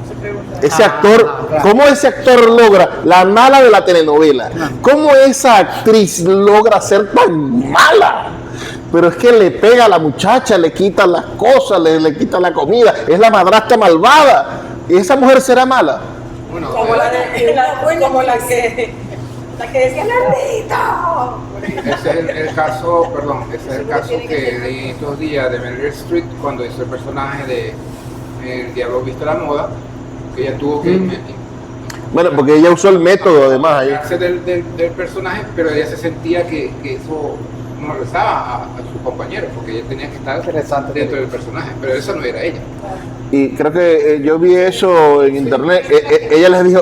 se pregunta. Ese actor, claro. ¿cómo ese actor logra la mala de la telenovela? ¿Cómo esa actriz logra ser tan mala? Pero es que le pega a la muchacha, le quita las cosas, le quita la comida, es la madrastra malvada. ¿Y esa mujer será mala? Bueno, Como la que decía ¡Nardito! ese es el caso, perdón, ese es el caso que leí estos días de Meryl Streep cuando hizo el personaje de El Diablo Viste la Moda, que ella tuvo que Bueno, porque ella usó el método además ahí. hacer del personaje, pero ella se sentía que eso no regresaba a sus compañeros, porque ella tenía que estar Interesante. dentro del personaje, pero esa no era ella. Y creo que yo vi eso en internet. Ella les dijo,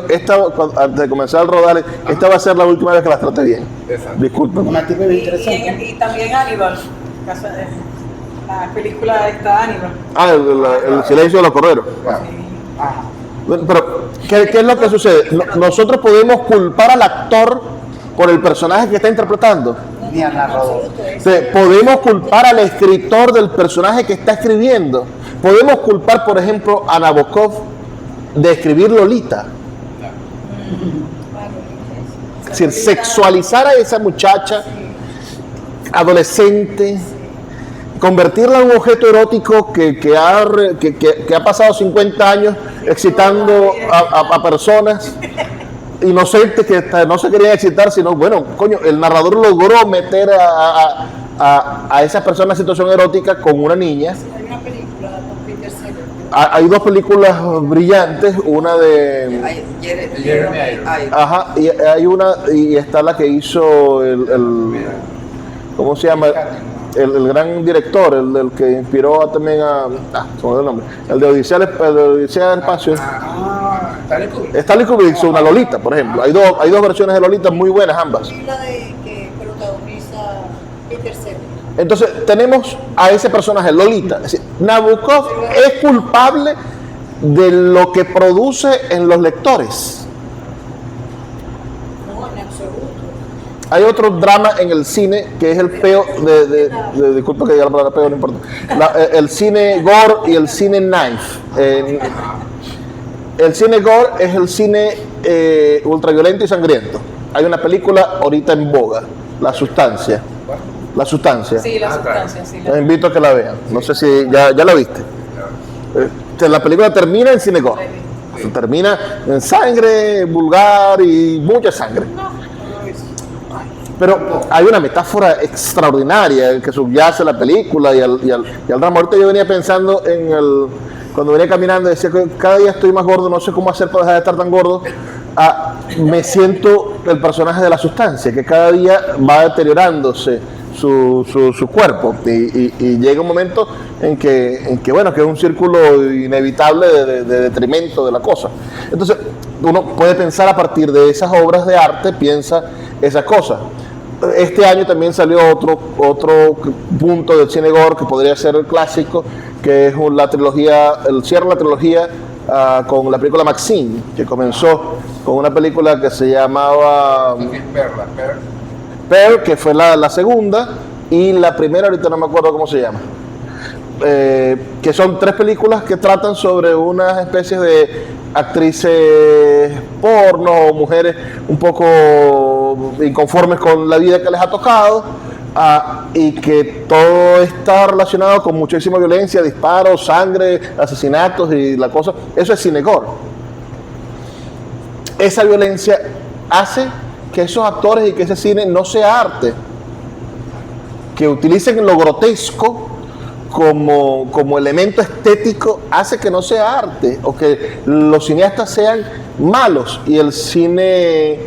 antes de comenzar el rodaje, esta va a ser la última vez que las trate bien. Exacto. Disculpen. Una actividad interesante. Y también Aníbal, la película está Aníbal. Ah, el silencio de los corderos. Ajá. Bueno, pero, ¿qué es lo que sucede? Nosotros podemos culpar al actor por el personaje que está interpretando. Ni al narrador. Podemos culpar al escritor del personaje que está escribiendo. Podemos culpar, por ejemplo, a Nabokov de escribir Lolita. Es decir, sexualizar a esa muchacha adolescente, convertirla en un objeto erótico que ha pasado 50 años excitando a personas. inocentes que no se querían excitar, sino, bueno, coño, el narrador logró meter a esa persona en situación erótica con una niña. Hay una película con Peter Sellers. Hay dos películas brillantes, una de... Ay, Jeremy Irons. Ajá, y hay una, y está la que hizo ¿cómo se llama? El gran director, el que inspiró también se me olvidó el nombre, el de Odisea del Espacio. Stanley Kubrick. Stanley Kubrick hizo una Lolita, por ejemplo. Hay dos versiones de Lolita muy buenas ambas. Y la de que protagoniza Peter Sellers. Entonces tenemos a ese personaje, Lolita. Es decir, Nabokov es culpable de lo que produce en los lectores. No, en absoluto. Hay otro drama en el cine que es el peo disculpa que diga la palabra peo, no importa. El cine gore y el cine knife. El cine gore es el cine ultraviolento y sangriento. Hay una película ahorita en boga, La Sustancia. La Sustancia. Sí, la sustancia, sí. Les invito a que la vean. No sé si ya la viste. La película termina en cine gore. Termina en sangre, vulgar y mucha sangre. Pero hay una metáfora extraordinaria que subyace la película y al drama. Ahorita yo venía pensando cuando venía caminando, decía que cada día estoy más gordo, no sé cómo hacer para dejar de estar tan gordo. Me siento el personaje de La Sustancia, que cada día va deteriorándose su cuerpo y llega un momento en que bueno, que es un círculo inevitable de detrimento de la cosa. Entonces uno puede pensar a partir de esas obras de arte, piensa esas cosas. Este año también salió otro punto del cine gore que podría ser el clásico, que es la trilogía, el cierre de la trilogía con la película Maxine, que comenzó con una película que se llamaba Pearl, que fue la segunda, y la primera ahorita no me acuerdo cómo se llama. Que son 3 películas que tratan sobre unas especies de actrices porno, mujeres un poco inconformes con la vida que les ha tocado, y que todo está relacionado con muchísima violencia, disparos, sangre, asesinatos y la cosa. Eso es cine gore. Esa violencia hace que esos actores y que ese cine no sea arte, que utilicen lo grotesco como elemento estético, hace que no sea arte, o que los cineastas sean malos, y el cine,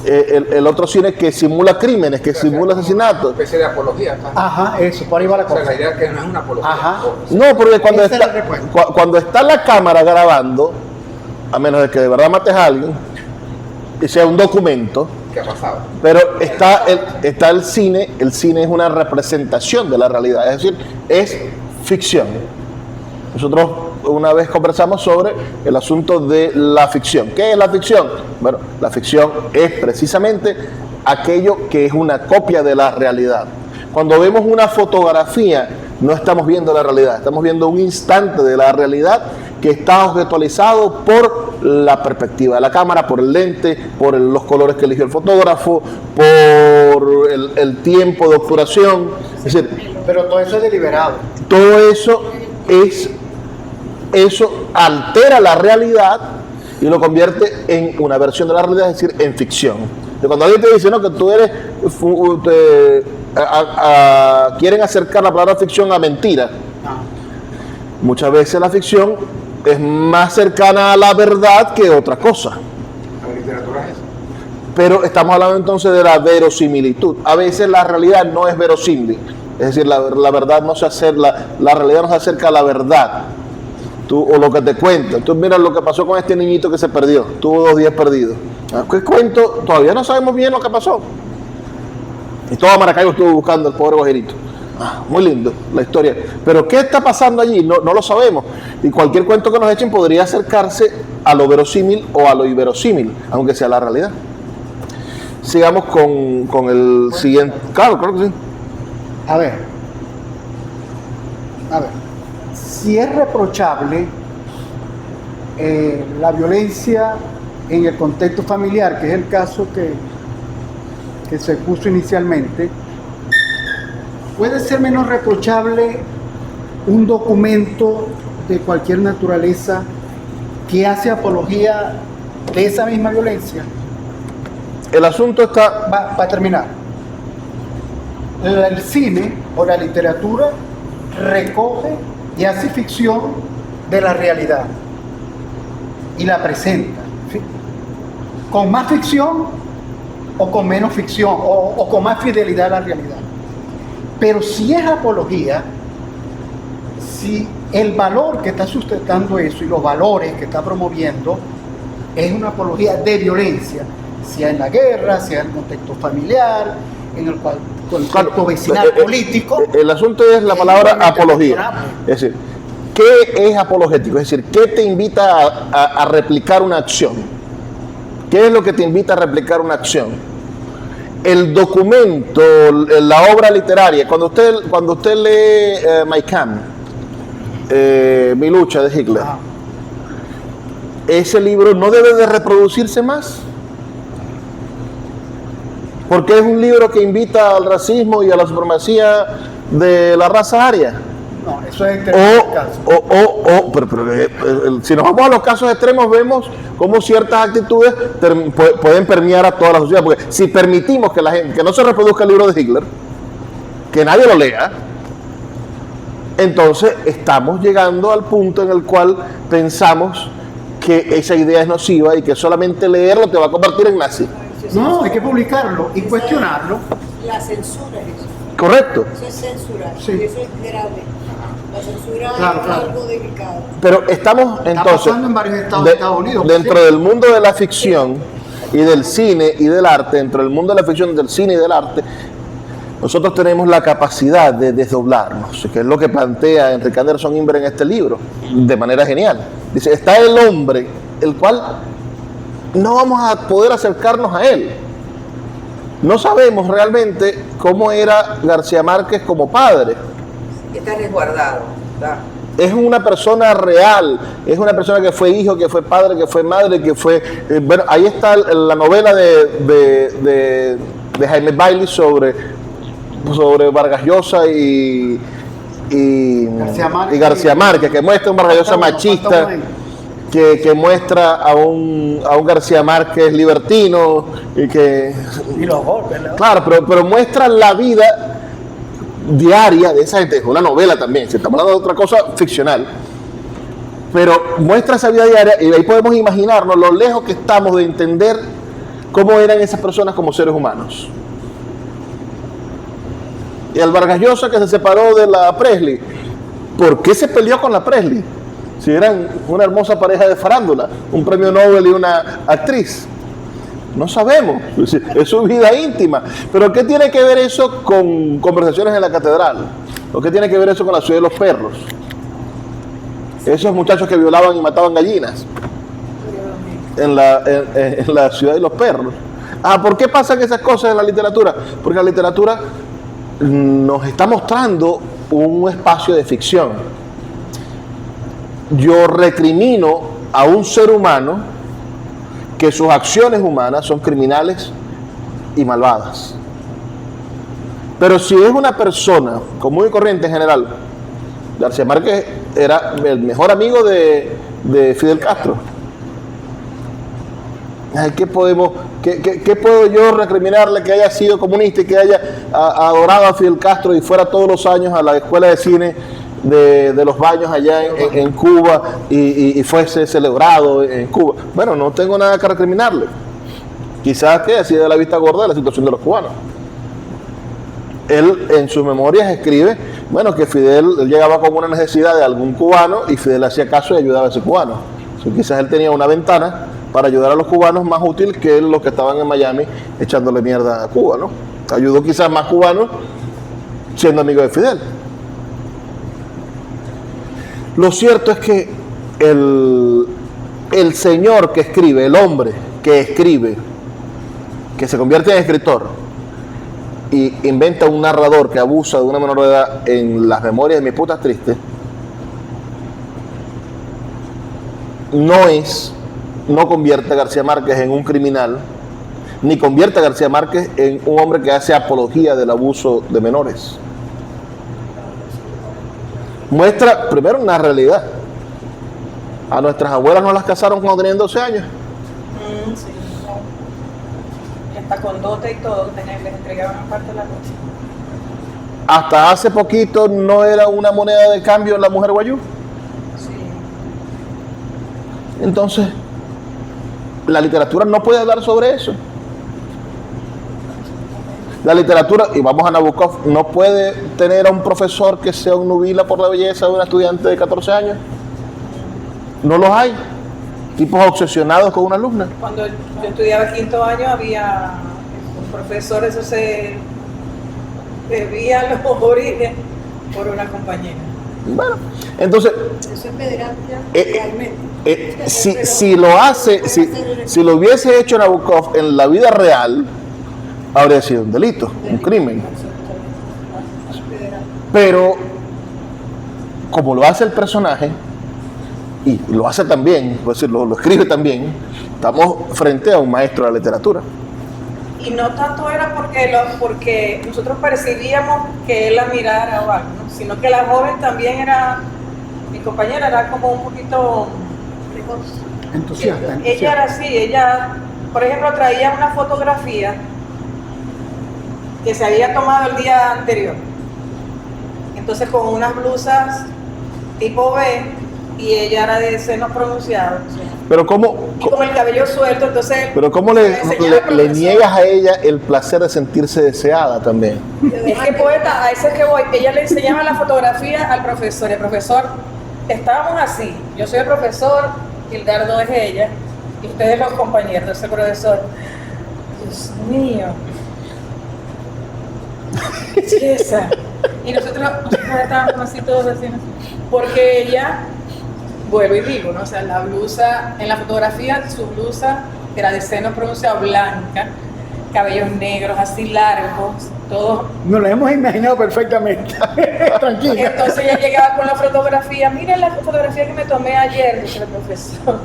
el otro cine que simula crímenes, que simula asesinatos. Una especie de apología. Ajá, eso, por ahí va la O sea, cosa. la idea es que no es una apología. Ajá. No, porque cuando Ese era el recuento. cuando está la cámara grabando, a menos de que de verdad mates a alguien y sea un documento, ¿Qué ha pasado? pero está el cine es una representación de la realidad, es decir, es ficción. Nosotros una vez conversamos sobre el asunto de la ficción. ¿Qué es la ficción? Bueno, la ficción es precisamente aquello que es una copia de la realidad. Cuando vemos una fotografía, no estamos viendo la realidad, estamos viendo un instante de la realidad que está objetualizado por la perspectiva de la cámara, por el lente, por los colores que eligió el fotógrafo, por el tiempo de obturación. Es decir, Pero todo eso es deliberado. todo eso altera la realidad y lo convierte en una versión de la realidad, es decir, en ficción. Y cuando alguien te dice, no, que tú eres, quieren acercar la palabra ficción a mentira. Muchas veces la ficción es más cercana a la verdad que otra cosa. La literatura es eso. Pero estamos hablando entonces de la verosimilitud. A veces la realidad no es verosímil. Es decir, la verdad no se acerca, la realidad no se acerca a la verdad. O lo que te cuentan. Tú miras lo que pasó con este niñito que se perdió. Tuvo 2 días perdido. ¿Qué cuento? Todavía no sabemos bien lo que pasó. Y todo Maracaibo estuvo buscando al pobre guajerito. Muy lindo la historia. Pero ¿qué está pasando allí? No lo sabemos. Y cualquier cuento que nos echen podría acercarse a lo verosímil o a lo inverosímil, aunque sea la realidad. Sigamos con el siguiente. Claro que sí. A ver. Si es reprochable la violencia en el contexto familiar, que es el caso que se puso inicialmente, puede ser menos reprochable un documento de cualquier naturaleza que hace apología de esa misma violencia. El asunto está... Para terminar, el cine o la literatura recoge y hace ficción de la realidad y la presenta, ¿sí? Con más ficción o con menos ficción o con más fidelidad a la realidad. Pero si es apología, si el valor que está sustentando eso y los valores que está promoviendo es una apología de violencia, sea en la guerra, sea en el contexto familiar, en el contexto vecinal político. El asunto es la palabra igualmente apología. cuestionable. Es decir, ¿qué es apologético? Es decir, ¿qué te invita a replicar una acción? ¿Qué es lo que te invita a replicar una acción? El documento, la obra literaria, cuando usted lee Mein Kampf, Mi lucha de Hitler, Ajá. ese libro no debe de reproducirse más, porque es un libro que invita al racismo y a la supremacía de la raza aria. No, eso es el caso. Pero si nos vamos a los casos extremos, vemos cómo ciertas actitudes pueden permear a toda la sociedad. Porque si permitimos que la gente, que no se reproduzca el libro de Hitler, que nadie lo lea, entonces estamos llegando al punto en el cual pensamos que esa idea es nociva y que solamente leerlo te va a convertir en nazi. No, hay que publicarlo y cuestionarlo. La censura es eso. Correcto. Eso es censurar. Sí. Y eso es grave. La censura Claro, es claro. algo delicado. Pero estamos entonces pasando en varios estados de Estados Unidos. dentro Sí. del mundo de la ficción y del cine y del arte, dentro del mundo de la ficción, del cine y del arte, nosotros tenemos la capacidad de desdoblarnos, que es lo que plantea Enrique Anderson Imber en este libro, de manera genial. Dice, está el hombre, el cual no vamos a poder acercarnos a él. No sabemos realmente cómo era García Márquez como padre. Está resguardado, ¿verdad? Es una persona real, es una persona que fue hijo, que fue padre, que fue madre, que fue... bueno, ahí está la novela de Jaime Bailey sobre Vargas Llosa y García Márquez, que muestra un Vargas Llosa machista, que muestra a un García Márquez libertino, Y los golpes, ¿no? claro, pero muestra la vida diaria de esa gente. Es una novela también, si estamos hablando de otra cosa ficcional, pero muestra esa vida diaria y ahí podemos imaginarnos lo lejos que estamos de entender cómo eran esas personas como seres humanos. Y el Vargas Llosa que se separó de la Presley, ¿por qué se peleó con la Presley? Si eran una hermosa pareja de farándula, un premio Nobel y una actriz. No sabemos, es su vida íntima. Pero ¿qué tiene que ver eso con conversaciones en la catedral? ¿O qué tiene que ver eso con la ciudad de los perros? Esos muchachos que violaban y mataban gallinas en la ciudad de los perros. ¿Por qué pasan esas cosas en la literatura? Porque la literatura nos está mostrando un espacio de ficción. Yo recrimino a un ser humano que sus acciones humanas son criminales y malvadas. Pero si es una persona común y corriente en general, García Márquez era el mejor amigo de Fidel Castro. ¿Qué puedo yo recriminarle que haya sido comunista y que haya adorado a Fidel Castro y fuera todos los años a la escuela de cine de los Baños allá en Cuba y fuese celebrado en Cuba? Bueno, no tengo nada que recriminarle. Quizás que así de la vista gorda de la situación de los cubanos. Él en sus memorias escribe, bueno, que Fidel llegaba con una necesidad de algún cubano y Fidel hacía caso y ayudaba a ese cubano. Quizás él tenía una ventana para ayudar a los cubanos más útil que los que estaban en Miami echándole mierda a Cuba, ¿no? Ayudó quizás más cubanos siendo amigo de Fidel. Lo cierto es que el señor que escribe, el hombre que escribe, que se convierte en escritor y inventa un narrador que abusa de una menor de edad en las memorias de Mis putas tristes, no convierte a García Márquez en un criminal, ni convierte a García Márquez en un hombre que hace apología del abuso de menores. Muestra primero una realidad. A nuestras abuelas no las casaron cuando tenían 12 años. Sí. hasta con dote y todo, les entregaban parte de la noche. Hasta hace poquito no era una moneda de cambio la mujer guayú. Sí. Entonces, la literatura no puede hablar sobre eso. La literatura, y vamos a Nabokov, no puede tener a un profesor que se obnubila por la belleza de una estudiante de 14 años. No los hay. Tipos obsesionados con una alumna. Cuando yo estudiaba quinto año había un profesor, eso se bebía los orines por una compañera. Bueno, entonces, Eso es pederastia realmente. si lo hubiese hecho Nabokov en la vida real, habría sido un delito, un crimen. Pero, como lo hace el personaje, y lo hace también, pues lo escribe también, estamos frente a un maestro de la literatura. Y no tanto era porque nosotros percibíamos que él la mirara o algo, ¿no? Sino que la joven también era, mi compañera era como un poquito Entusiasta. Ella era así, ella, por ejemplo, traía una fotografía que se había tomado el día anterior. Entonces con unas blusas tipo B y ella era de senos pronunciados. Pero ¿cómo, Y con el cabello suelto, entonces... pero cómo le niegas a ella el placer de sentirse deseada también? Es que poeta, a ese es que voy, ella le enseñaba la fotografía al profesor, y el profesor, estábamos así, yo soy el profesor, Hildardo es ella, y ustedes los compañeros de ese profesor. Dios mío. Belleza. Y nosotros estábamos así todos así, porque ella, vuelvo y digo, ¿no? O sea, la blusa, en la fotografía, su blusa era de seno pronunciado blanca, cabellos negros así largos, todos. Nos lo hemos imaginado perfectamente. Tranquila. Entonces ella llegaba con la fotografía, miren la fotografía que me tomé ayer, dice el profesor.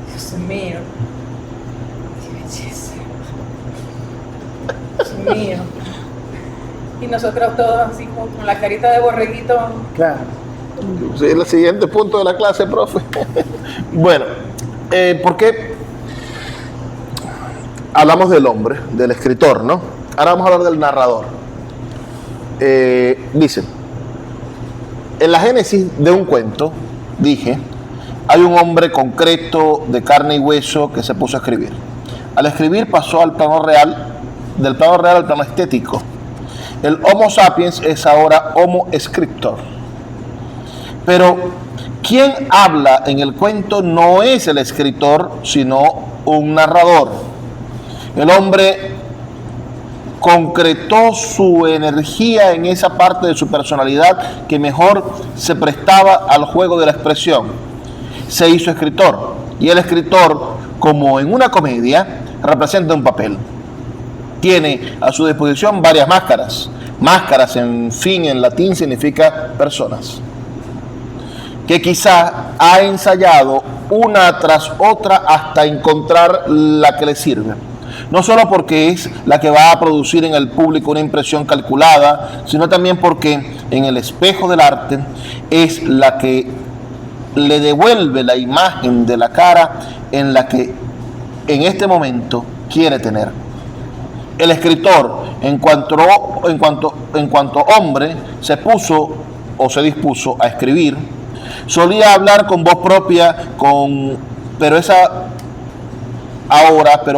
Dios mío, qué belleza. Dios mío. Y nosotros todos así con la carita de borreguito. Claro. Sí, el siguiente punto de la clase, profe. Bueno, ¿por qué hablamos del hombre, del escritor, no? Ahora vamos a hablar del narrador. Dice, en la génesis de un cuento, dije, hay un hombre concreto de carne y hueso que se puso a escribir. Al escribir pasó al plano real, del plano real al plano estético. El Homo sapiens es ahora Homo scriptor. Pero quien habla en el cuento no es el escritor, sino un narrador. El hombre concretó su energía en esa parte de su personalidad que mejor se prestaba al juego de la expresión. Se hizo escritor, y el escritor, como en una comedia, representa un papel. Tiene a su disposición varias máscaras. Máscaras, en fin, en latín significa personas. Que quizá ha ensayado una tras otra hasta encontrar la que le sirve. No solo porque es la que va a producir en el público una impresión calculada, sino también porque en el espejo del arte es la que le devuelve la imagen de la cara en la que en este momento quiere tener. El escritor, en cuanto hombre, se puso o se dispuso a escribir. Solía hablar con voz propia, pero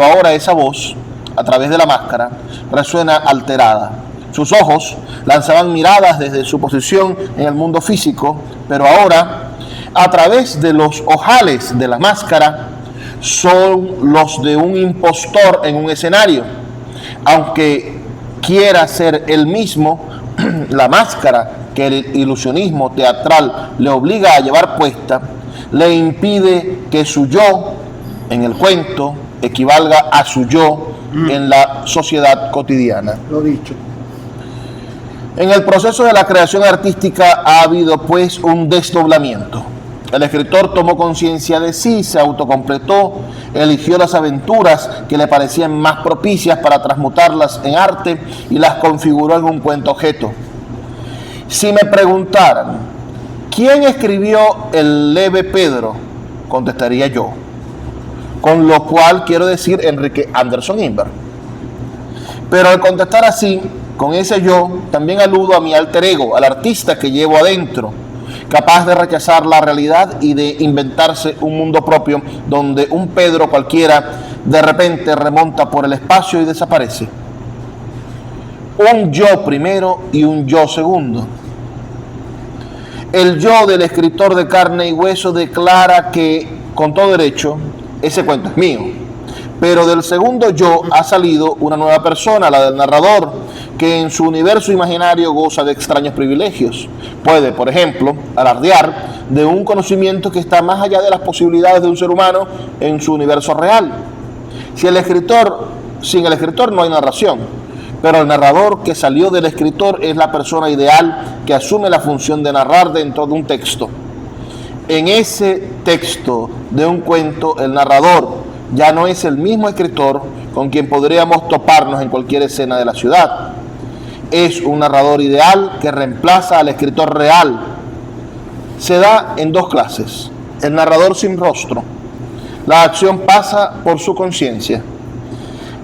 ahora esa voz, a través de la máscara, resuena alterada. Sus ojos lanzaban miradas desde su posición en el mundo físico, pero ahora, a través de los ojales de la máscara, son los de un impostor en un escenario. Aunque quiera ser él mismo, la máscara que el ilusionismo teatral le obliga a llevar puesta, le impide que su yo en el cuento equivalga a su yo en la sociedad cotidiana. Lo dicho. En el proceso de la creación artística ha habido pues un desdoblamiento. El escritor tomó conciencia de sí, se autocompletó, eligió las aventuras que le parecían más propicias para transmutarlas en arte y las configuró en un cuento objeto. Si me preguntaran, ¿quién escribió el leve Pedro? Contestaría yo. con lo cual quiero decir Enrique Anderson Inver. Pero al contestar así, con ese yo, también aludo a mi alter ego, al artista que llevo adentro, capaz de rechazar la realidad y de inventarse un mundo propio donde un Pedro cualquiera de repente remonta por el espacio y desaparece. Un yo primero y un yo segundo. El yo del escritor de carne y hueso declara que, con todo derecho, ese cuento es mío. Pero del segundo yo ha salido una nueva persona, la del narrador, que en su universo imaginario goza de extraños privilegios. Puede, por ejemplo, alardear de un conocimiento que está más allá de las posibilidades de un ser humano en su universo real. Sin el escritor no hay narración. Pero el narrador que salió del escritor es la persona ideal que asume la función de narrar dentro de un texto. En ese texto de un cuento, el narrador ya no es el mismo escritor con quien podríamos toparnos en cualquier escena de la ciudad. Es un narrador ideal que reemplaza al escritor real. Se da en dos clases. El narrador sin rostro. La acción pasa por su conciencia.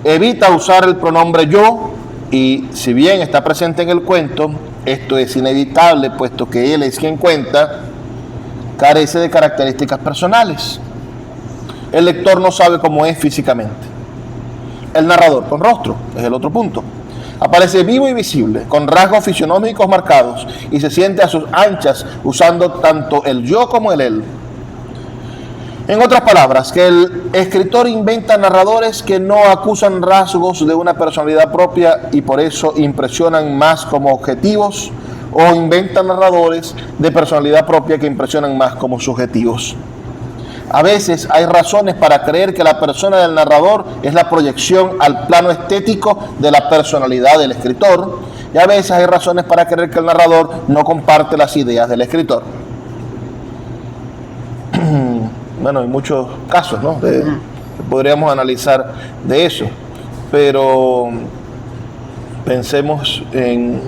Evita usar el pronombre yo, y si bien está presente en el cuento, esto es inevitable, puesto que él es quien cuenta, carece de características personales. El lector no sabe cómo es físicamente. El narrador con rostro es el otro punto. Aparece vivo y visible, con rasgos fisionómicos marcados, y se siente a sus anchas usando tanto el yo como el él. En otras palabras, que el escritor inventa narradores que no acusan rasgos de una personalidad propia y por eso impresionan más como objetivos, o inventa narradores de personalidad propia que impresionan más como subjetivos. A veces hay razones para creer que la persona del narrador es la proyección al plano estético de la personalidad del escritor, y a veces hay razones para creer que el narrador no comparte las ideas del escritor. Bueno, hay muchos casos, ¿no? Podríamos analizar de eso, pero pensemos en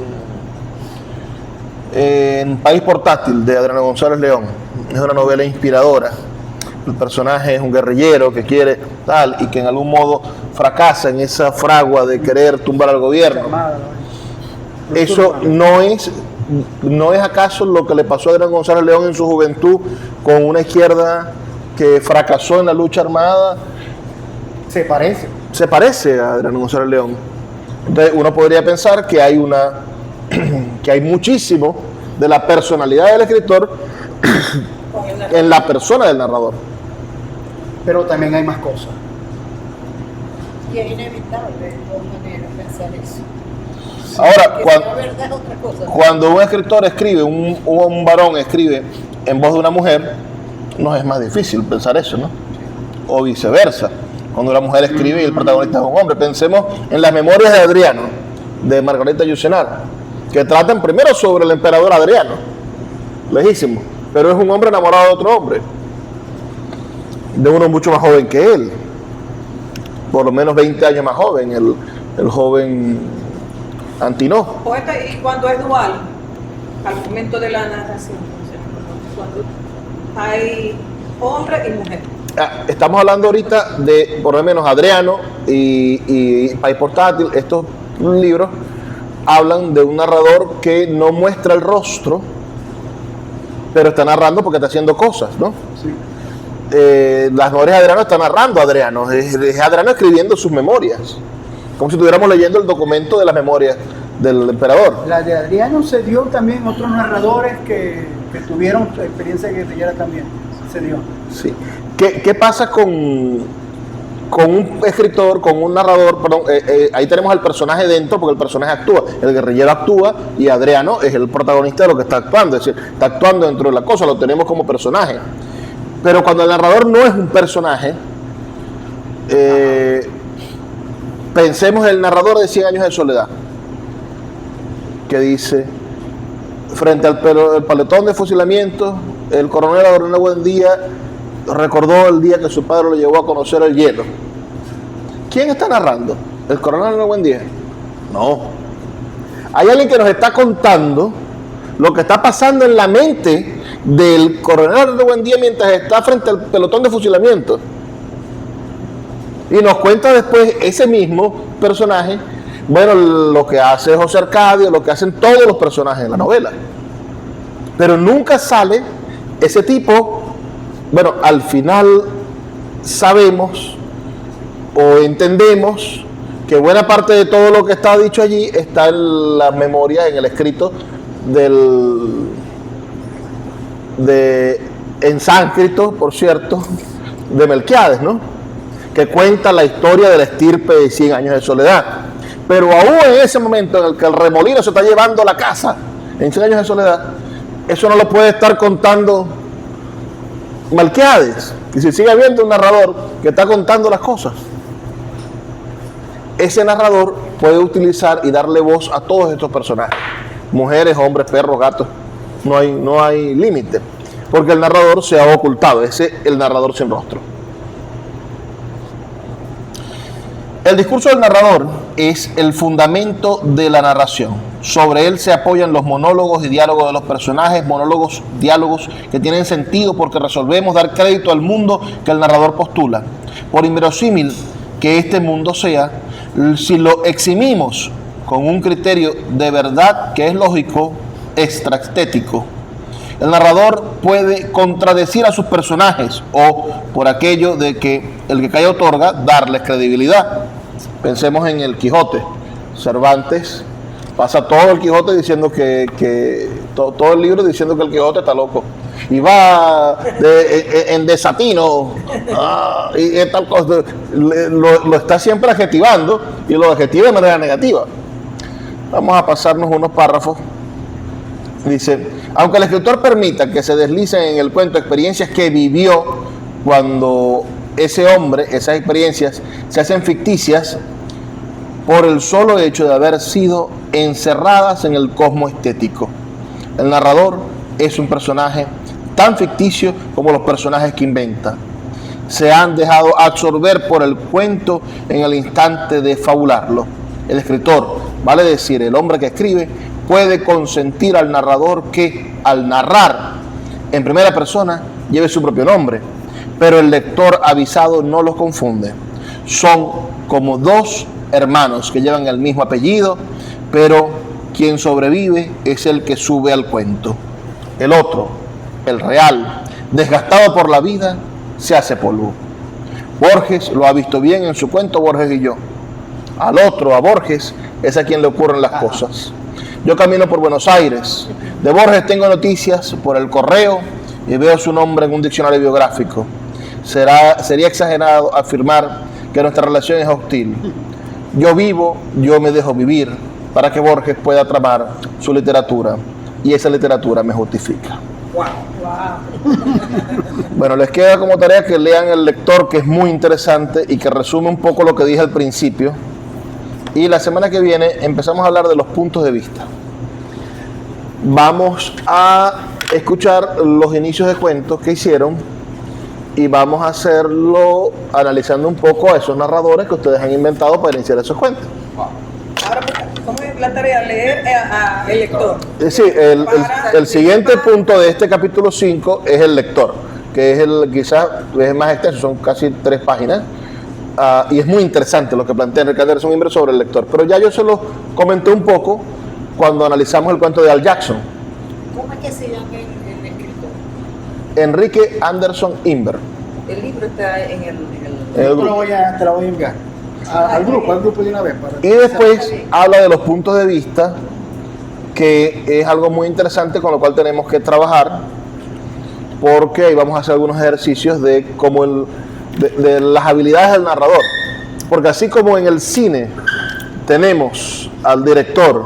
País Portátil, de Adriano González León. Es una novela inspiradora. El personaje es un guerrillero que quiere tal y que en algún modo fracasa en esa fragua de querer tumbar al gobierno. Eso no es acaso lo que le pasó a Adriano González León en su juventud con una izquierda que fracasó en la lucha armada. Se parece. Se parece a Adriano González León. Entonces uno podría pensar que hay que hay muchísimo de la personalidad del escritor en la persona del narrador. Pero también hay más cosas. Y es inevitable, de todas maneras, pensar eso. Ahora, Que sea verdad es otra cosa. cuando un escritor escribe, un varón escribe en voz de una mujer, nos es más difícil pensar eso, ¿no? O viceversa. Cuando la mujer escribe y el protagonista es un hombre. Pensemos en las memorias de Adriano, de Margarita Yourcenar, que tratan primero sobre el emperador Adriano, lejísimo, pero es un hombre enamorado de otro hombre, de uno mucho más joven que él, por lo menos 20 años más joven, el joven Antinó. Poeta, y cuando es dual, al momento de la narración, cuando hay hombre y mujer. Estamos hablando ahorita de, por lo menos, Adriano y País Portátil. Estos libros hablan de un narrador que no muestra el rostro, pero está narrando porque está haciendo cosas, ¿no? Sí. Las memorias de Adriano están narrando a Adriano, es Adriano escribiendo sus memorias, como si estuviéramos leyendo el documento de las memorias del emperador. La de Adriano se dio también otros narradores que tuvieron experiencia guerrillera también. Se dio. Sí. ¿Qué pasa con un escritor, con un narrador? Perdón, ahí tenemos al personaje dentro, porque el personaje actúa, el guerrillero actúa y Adriano es el protagonista de lo que está actuando, es decir, está actuando dentro de la cosa, lo tenemos como personaje. Pero cuando el narrador no es un personaje, pensemos en el narrador de 100 años de soledad, que dice: frente al paletón de fusilamiento, el coronel Adorno Buendía recordó el día que su padre lo llevó a conocer el hielo. ¿Quién está narrando? ¿El coronel Adorno Buendía? No. Hay alguien que nos está contando lo que está pasando en la mente del coronel Adorno Buendía mientras está frente al pelotón de fusilamiento. Y nos cuenta después ese mismo personaje, bueno, lo que hace José Arcadio, lo que hacen todos los personajes de la novela. Pero nunca sale ese tipo. Bueno, al final sabemos o entendemos que buena parte de todo lo que está dicho allí está en la memoria, en el escrito en sánscrito, por cierto, de Melquiades, ¿no? Que cuenta la historia de la estirpe de 100 años de soledad. Pero aún en ese momento en el que el remolino se está llevando la casa, en 100 años de soledad, eso no lo puede estar contando Melquiades. Y si sigue habiendo un narrador que está contando las cosas, ese narrador puede utilizar y darle voz a todos estos personajes. Mujeres, hombres, perros, gatos. No hay límite. Porque el narrador se ha ocultado. Ese es el narrador sin rostro. El discurso del narrador es el fundamento de la narración. Sobre él se apoyan los monólogos y diálogos de los personajes, diálogos que tienen sentido porque resolvemos dar crédito al mundo que el narrador postula. Por inverosímil que este mundo sea, si lo eximimos con un criterio de verdad que es lógico, extraestético, el narrador puede contradecir a sus personajes o, por aquello de que el que calla otorga, darles credibilidad. Pensemos en el Quijote. Cervantes pasa todo el Quijote diciendo todo el libro diciendo que el Quijote está loco. Y va en desatino y tal cosa. Lo está siempre adjetivando y lo adjetiva de manera negativa. Vamos a pasarnos unos párrafos. Dice, aunque el escritor permita que se deslicen en el cuento experiencias que vivió, cuando ese hombre, esas experiencias se hacen ficticias por el solo hecho de haber sido encerradas en el cosmos estético. El narrador es un personaje tan ficticio como los personajes que inventa. Se han dejado absorber por el cuento en el instante de fabularlo. El escritor, vale decir, el hombre que escribe, puede consentir al narrador que, al narrar en primera persona, lleve su propio nombre, pero el lector avisado no los confunde. Son como dos hermanos que llevan el mismo apellido, pero quien sobrevive es el que sube al cuento. El otro, el real, desgastado por la vida, se hace polvo. Borges lo ha visto bien en su cuento Borges y yo. Al otro, a Borges, es a quien le ocurren las cosas. Yo camino por Buenos Aires. De Borges tengo noticias por el correo y veo su nombre en un diccionario biográfico. Sería exagerado afirmar que nuestra relación es hostil. Yo vivo, yo me dejo vivir para que Borges pueda tramar su literatura y esa literatura me justifica. Wow. Bueno, les queda como tarea que lean El Lector, que es muy interesante y que resume un poco lo que dije al principio. Y la semana que viene empezamos a hablar de los puntos de vista. Vamos a escuchar los inicios de cuentos que hicieron y vamos a hacerlo analizando un poco a esos narradores que ustedes han inventado para iniciar esos cuentos. Ahora, ¿cómo es la tarea? Leer el lector. Sí, el siguiente punto de este capítulo 5 es el lector, que es quizás es más extenso, son casi 3 páginas. Y es muy interesante lo que plantea Enrique Anderson Inver sobre el lector. Pero ya yo se lo comenté un poco cuando analizamos el cuento de Al Jackson. ¿Cómo es que se llama el escritor? Enrique Anderson Inver. El libro está en el El Te grupo. lo voy a enviar al grupo de una vez. Y después habla de los puntos de vista, que es algo muy interesante con lo cual tenemos que trabajar, porque ahí vamos a hacer algunos ejercicios de cómo de las habilidades del narrador. Porque así como en el cine tenemos al director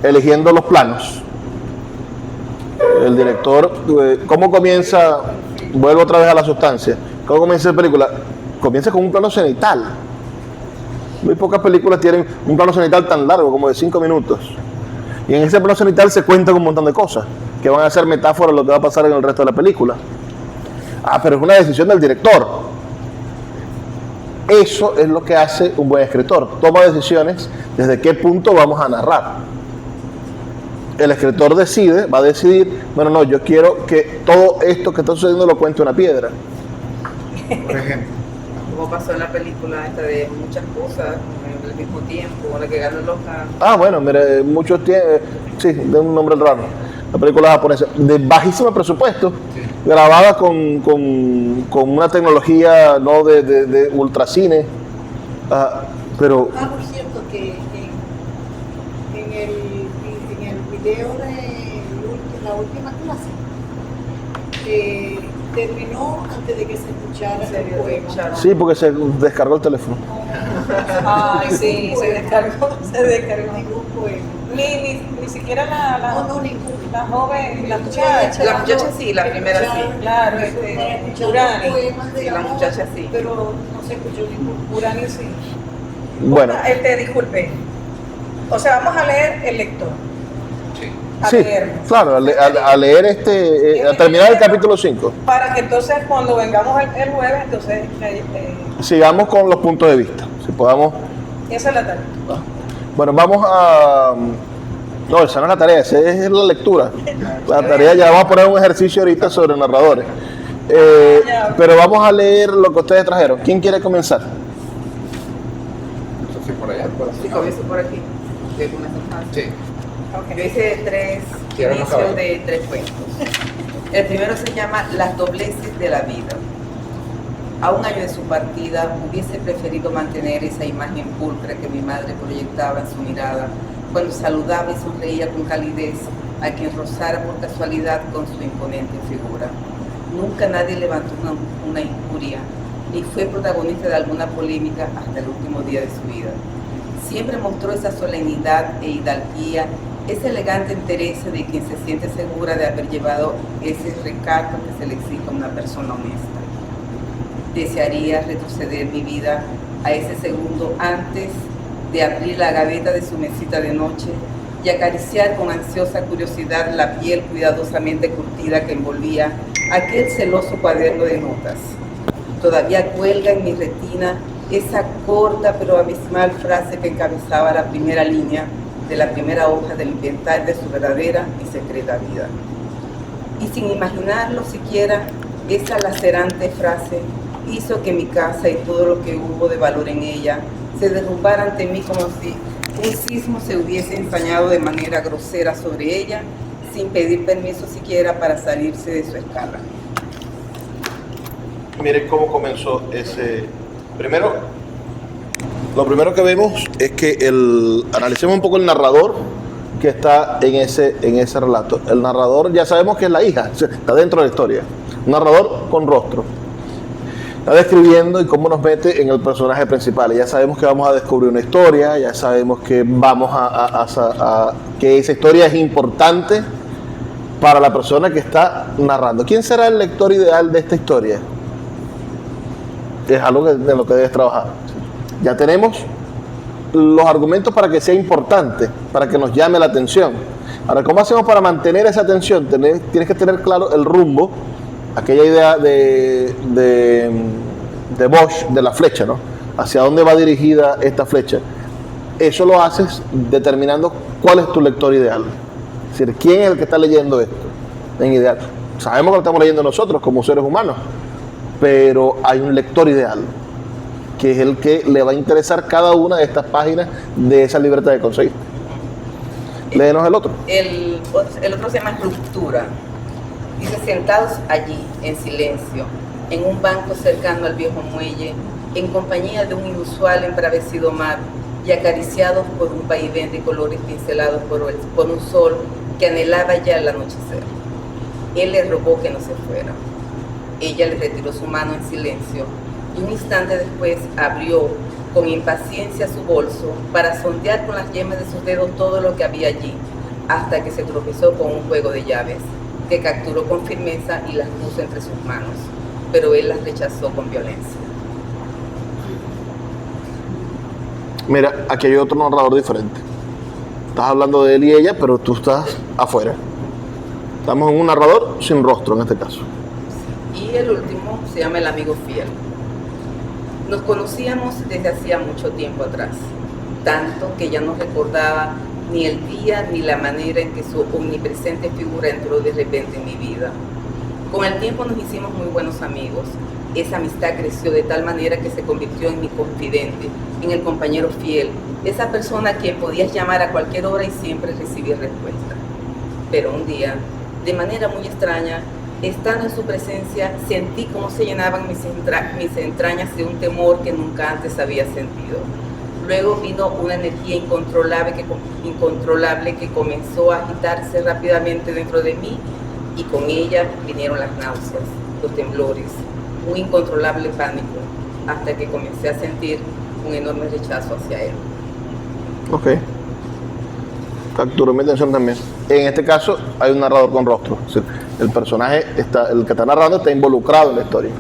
eligiendo los planos, el director, ¿cómo comienza? Vuelvo otra vez a la sustancia. ¿Cómo comienza la película? Comienza con un plano cenital. Muy pocas películas tienen un plano cenital tan largo, como de 5 minutos. Y en ese plano cenital se cuenta con un montón de cosas que van a ser metáforas de lo que va a pasar en el resto de la película. Pero es una decisión del director. Eso es lo que hace un buen escritor. Toma decisiones desde qué punto vamos a narrar. El escritor va a decidir, bueno, no, yo quiero que todo esto que está sucediendo lo cuente una piedra. Por ejemplo. como pasó en la película esta de Muchas Cosas, al mismo tiempo, la que ganó el Oscar. Ah, bueno, mira, muchos tienen, sí, de un nombre raro. La película japonesa, de bajísimo presupuesto, Sí. grabada con una tecnología no de ultracine, pero Por cierto, que en el video de la última clase, terminó antes de que se escuchara Se el vio poema. escuchar. sí, porque se descargó el teléfono. Ay, sí, se descargó, se descargó. Ningún poema. Ni siquiera No, ningún. la joven, la muchacha. La muchacha sí, la primera sí. Claro, Urani. Sí, la muchacha sí. Pero no se escuchó ningún. Urani sí. Bueno, Disculpe. O sea, vamos a leer el lector. Sí. A sí, leerlo. claro, a leer a terminar el capítulo 5. Para que entonces cuando vengamos el jueves, entonces Sigamos con los puntos de vista, si podamos. esa es la tarea. Bueno, vamos a... No, esa no es la tarea, esa es la lectura. La tarea, ya vamos a poner un ejercicio ahorita sobre narradores. Pero vamos a leer lo que ustedes trajeron. ¿Quién quiere comenzar? Eso sí, por allá. Sí, comienzo por aquí. ¿Qué comienzo fácil? Sí. Yo hice 3 Quiero inicios acabar. de 3 cuentos. El primero se llama Las dobleces de la vida. A un año de su partida, hubiese preferido mantener esa imagen pulcra que mi madre proyectaba en su mirada cuando saludaba y sonreía con calidez a quien rozara por casualidad con su imponente figura. Nunca nadie levantó una injuria, ni fue protagonista de alguna polémica hasta el último día de su vida. Siempre mostró esa solemnidad e hidalguía, esa elegante entereza de quien se siente segura de haber llevado ese recato que se le exige a una persona honesta. Desearía retroceder mi vida a ese segundo antes de abrir la gaveta de su mesita de noche y acariciar con ansiosa curiosidad la piel cuidadosamente curtida que envolvía aquel celoso cuaderno de notas. Todavía cuelga en mi retina esa corta pero abismal frase que encabezaba la primera línea de la primera hoja del inventario de su verdadera y secreta vida. Y sin imaginarlo siquiera, esa lacerante frase hizo que mi casa y todo lo que hubo de valor en ella se derrumbara ante mí como si un sismo se hubiese ensañado de manera grosera sobre ella, sin pedir permiso siquiera para salirse de su escala. Miren cómo comenzó ese... Lo primero que vemos es que analicemos un poco el narrador que está en ese relato. El narrador ya sabemos que es la hija, está dentro de la historia. Un narrador con rostro. Está describiendo y cómo nos mete en el personaje principal. Ya sabemos que vamos a descubrir una historia, ya sabemos que vamos que esa historia es importante para la persona que está narrando. ¿Quién será el lector ideal de esta historia? Es algo de lo que debes trabajar. Ya tenemos los argumentos para que sea importante, para que nos llame la atención. Ahora, ¿cómo hacemos para mantener esa atención? Tienes que tener claro el rumbo, aquella idea de Bosch, de la flecha, ¿no? Hacia dónde va dirigida esta flecha. Eso lo haces determinando cuál es tu lector ideal. Es decir, quién es el que está leyendo esto en ideal. Sabemos que lo estamos leyendo nosotros como seres humanos, pero hay un lector ideal, que es el que le va a interesar cada una de estas páginas de esa libreta de conseguir. Léenos el otro. El otro se llama Ruptura. Dice, sentados allí, en silencio, en un banco cercano al viejo muelle, en compañía de un inusual embravecido mar y acariciados por un vaivén de colores pincelados por un sol que anhelaba ya el anochecer. Él le rogó que no se fuera. Ella le retiró su mano en silencio y un instante después abrió con impaciencia su bolso para sondear con las yemas de sus dedos todo lo que había allí, hasta que se tropezó con un juego de llaves que capturó con firmeza y las puso entre sus manos, pero él las rechazó con violencia. Mira, aquí hay otro narrador diferente. Estás hablando de él y ella, pero tú estás afuera. Estamos en un narrador sin rostro en este caso. Y el último se llama El amigo fiel. Nos conocíamos desde hacía mucho tiempo atrás, tanto que ya no recordaba ni el día ni la manera en que su omnipresente figura entró de repente en mi vida. Con el tiempo nos hicimos muy buenos amigos Esa amistad creció de tal manera que se convirtió en mi confidente, en el compañero fiel, esa persona a quien podías llamar a cualquier hora y siempre recibir respuesta. Pero un día, de manera muy extraña, estando en su presencia, sentí cómo se llenaban mis entrañas de un temor que nunca antes había sentido. Luego vino una energía incontrolable que comenzó a agitarse rápidamente dentro de mí, y con ella vinieron las náuseas, los temblores, un incontrolable pánico, hasta que comencé a sentir un enorme rechazo hacia él. Ok. Capturó mi atención también. En este caso hay un narrador con rostro. Es decir, el personaje, el que está narrando, está involucrado en la historia.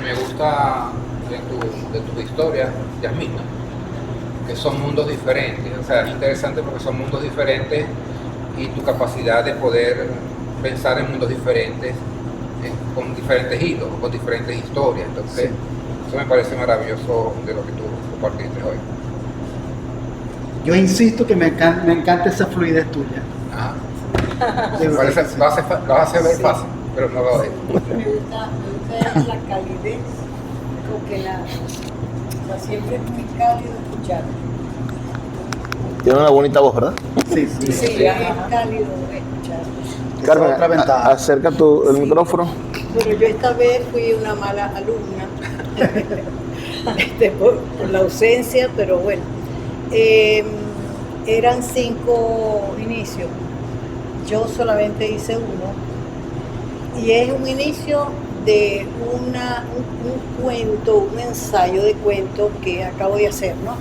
Me gusta de tu historia, Yasmín, ¿no? Que son mundos diferentes. O sea, es interesante porque son mundos diferentes y tu capacidad de poder pensar en mundos diferentes, con diferentes hilos, con diferentes historias. Entonces, eso me parece maravilloso de lo que tú compartiste hoy. Yo insisto que me encanta esa fluidez tuya. Ajá. De verdad que sí. Lo hace ver fácil, pero no lo es. Me gusta la calidez, con que o sea, siempre es muy cálido escuchar. Tiene una bonita voz, ¿verdad? Sí. Sí, es cálido escuchar. Carmen, otra ventaja. acerca el micrófono. Bueno, yo esta vez fui una mala alumna por la ausencia, pero bueno. Eran 5 inicios. Yo solamente hice uno. Y es un inicio de un cuento, un ensayo de cuento que acabo de hacer, ¿no?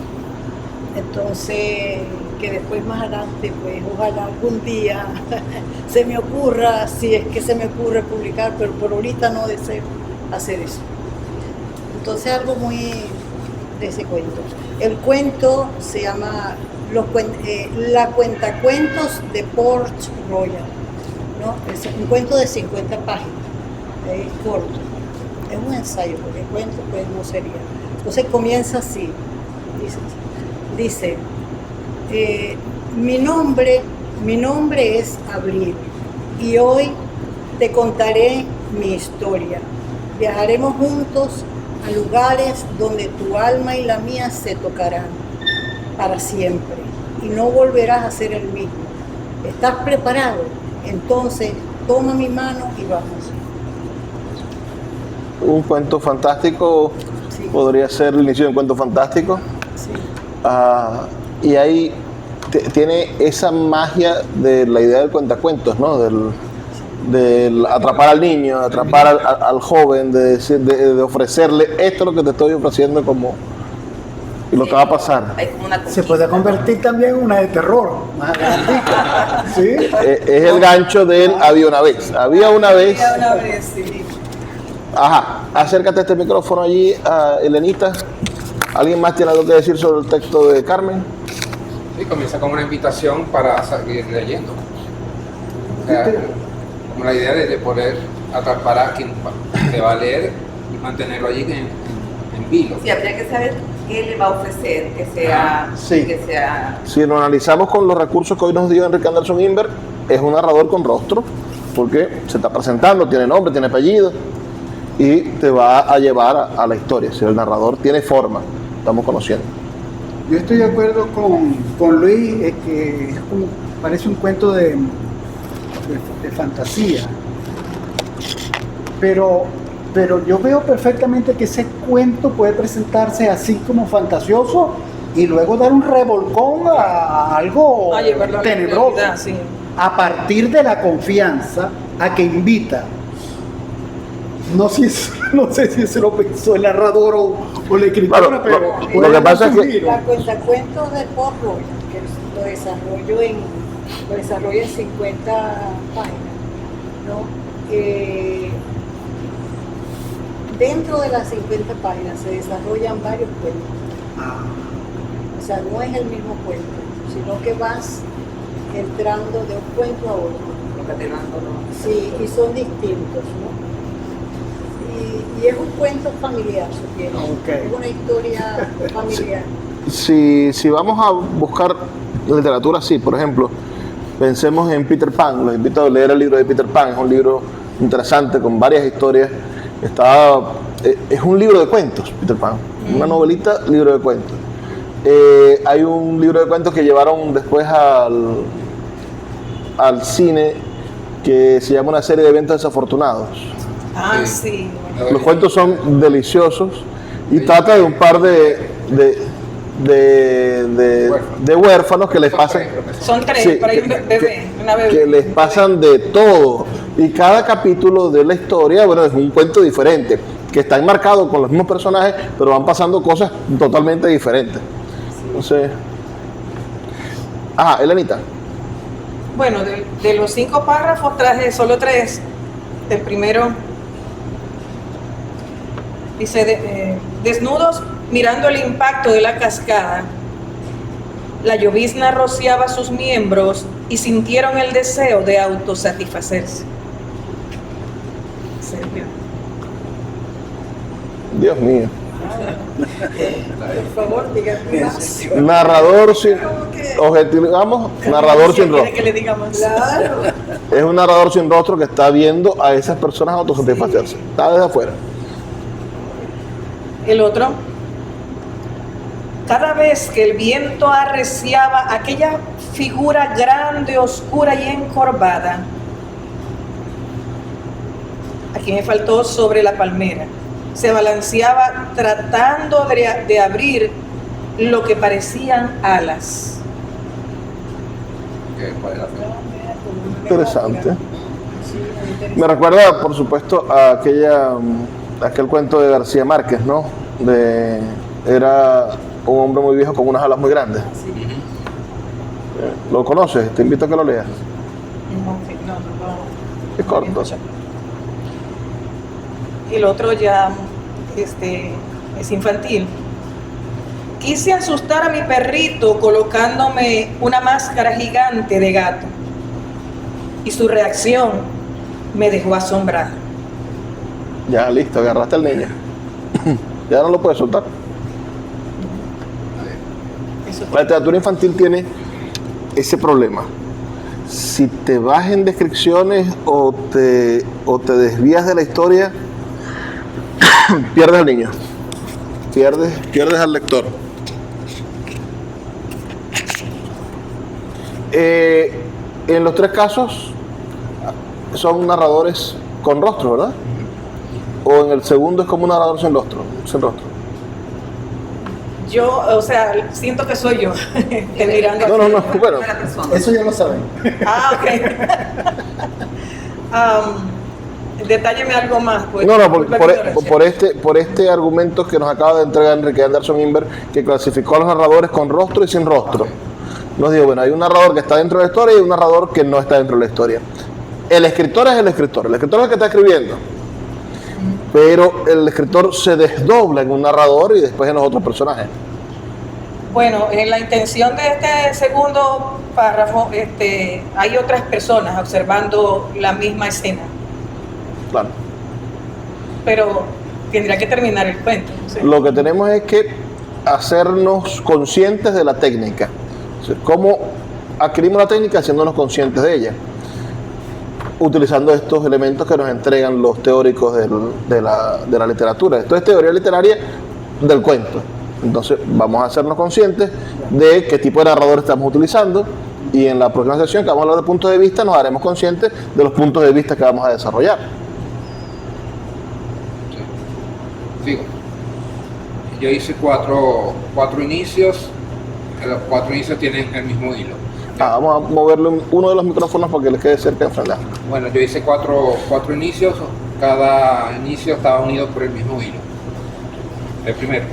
Entonces, que después más adelante, pues ojalá algún día se me ocurra, si es que se me ocurre publicar, pero por ahorita no deseo hacer eso. Entonces, algo muy de ese cuento. El cuento se llama La Cuentacuentos de Port Royal, ¿no? Es un cuento de 50 páginas, es corto, es un ensayo, porque el cuento pues no sería. Entonces comienza así, dice mi nombre es Abril y hoy te contaré mi historia. Viajaremos juntos a lugares donde tu alma y la mía se tocarán para siempre y no volverás a ser el mismo. ¿Estás preparado? Entonces toma mi mano y vamos. Un cuento fantástico, Sí. podría ser el inicio de un cuento fantástico. Sí. Y ahí tiene esa magia de la idea del cuentacuentos, ¿no? Del atrapar al niño, atrapar al joven, de ofrecerle esto es lo que te estoy ofreciendo como y lo que va a pasar. Hay como una Se conquista, puede ¿no? convertir también en una de terror, más adelante. ¿Sí? Es el gancho del había una vez. Había una vez. Una vez, sí. Ajá, acércate a este micrófono allí, a Elenita. ¿Alguien más tiene algo que decir sobre el texto de Carmen? Sí, comienza como una invitación para seguir leyendo. O sea, como la idea de poder atrapar a quien te va a leer y mantenerlo allí en vilo. Sí, habría que saber qué le va a ofrecer, que sea... Sí. Que sea Si lo analizamos con los recursos que hoy nos dio Enrique Anderson Inver, es un narrador con rostro, porque se está presentando, tiene nombre, tiene apellido, y te va a llevar a la historia. Si el narrador tiene forma, estamos conociendo. Yo estoy de acuerdo con Luis, es que es como, parece un cuento de fantasía, pero yo veo perfectamente que ese cuento puede presentarse así como fantasioso y luego dar un revolcón a algo A llevarlo a la tenebroso, realidad, sí. a partir de la confianza a que invita. No sé si eso lo pensó el narrador o la escritora, Claro, pero lo puede que pasa darse es un que- giro. La Cuentacuentos de Port Royal, que lo desarrollo en 50 páginas, ¿no? Dentro de las 50 páginas se desarrollan varios cuentos. O sea, no es el mismo cuento, sino que vas entrando de un cuento a otro. concatenándolo. Sí, y son distintos, ¿no? Y es un cuento familiar, sugiero. Ok. Es una historia familiar. Si vamos a buscar literatura así, por ejemplo, pensemos en Peter Pan. Los invito a leer el libro de Peter Pan. Es un libro interesante con varias historias Es un libro de cuentos, Peter Pan. Una novelita, libro de cuentos. Hay un libro de cuentos que llevaron después al cine que se llama Una serie de eventos desafortunados. Ah, Sí. sí. Los cuentos son deliciosos y trata de un par de huérfanos que les pasan. Son tres, Sí, por ahí un bebé, una bebé. que les pasan de todo. Y cada capítulo de la historia, bueno, es un cuento diferente, que está enmarcado con los mismos personajes, pero van pasando cosas totalmente diferentes. Entonces. Ajá, Elenita. Bueno, de los 5 párrafos traje solo 3. El primero dice, desnudos mirando el impacto de la cascada, la llovizna rociaba sus miembros y sintieron el deseo de autosatisfacerse. Sergio. Dios mío. Por favor, díganme más. Narrador sin. Objetivamos, narrador sin ¿Quiere rostro. que le diga más? Claro. Es un narrador sin rostro que está viendo a esas personas autosatisfacerse. Está desde afuera. El otro, cada vez que el viento arreciaba aquella figura grande, oscura y encorvada, aquí me faltó sobre la palmera, se balanceaba tratando de abrir lo que parecían alas. ¿Cuál es la fe? Interesante. Me recuerda, por supuesto, a aquel cuento de García Márquez, ¿no? Era un hombre muy viejo con unas alas muy grandes. ¿Lo conoces? Te invito a que lo leas. Es corto. Y el otro ya es infantil. Quise asustar a mi perrito colocándome una máscara gigante de gato. Y su reacción me dejó asombrado. Ya, listo, agarraste al niño. Ya no lo puedes soltar. Eso La literatura infantil tiene ese problema. Si te vas en descripciones o te desvías de la historia, pierdes al niño. Pierdes al lector. En los 3 casos son narradores con rostro, ¿verdad? O en el segundo es como un narrador sin rostro. Yo, o sea, siento que soy yo. Mirando No, bueno. Primera persona. Eso ya lo saben. Ah, ok. Detálleme algo más. Pues. No, Disculpa mi ignorancia. por este argumento que nos acaba de entregar Enrique Anderson Inver, que clasificó a los narradores con rostro y sin rostro. Nos dijo, bueno, hay un narrador que está dentro de la historia y un narrador que no está dentro de la historia. El escritor es el escritor es el que está escribiendo. Pero el escritor se desdobla en un narrador y después en los otros personajes. Bueno, en la intención de este segundo párrafo, hay otras personas observando la misma escena, Claro. pero tendría que terminar el cuento. ¿Sí? Lo que tenemos es que hacernos conscientes de la técnica. O sea, ¿cómo adquirimos la técnica? Haciéndonos conscientes de ella. Utilizando estos elementos que nos entregan los teóricos de la literatura. Esto es teoría literaria del cuento. Entonces vamos a hacernos conscientes de qué tipo de narrador estamos utilizando y en la próxima sesión que vamos a hablar de puntos de vista nos haremos conscientes de los puntos de vista que vamos a desarrollar. Sigo. Yo hice cuatro inicios. Los 4 inicios tienen el mismo hilo. Vamos a moverle uno de los micrófonos para que les quede cerca de enfrentar. Bueno, yo hice cuatro inicios. Cada inicio estaba unido por el mismo hilo. El primero.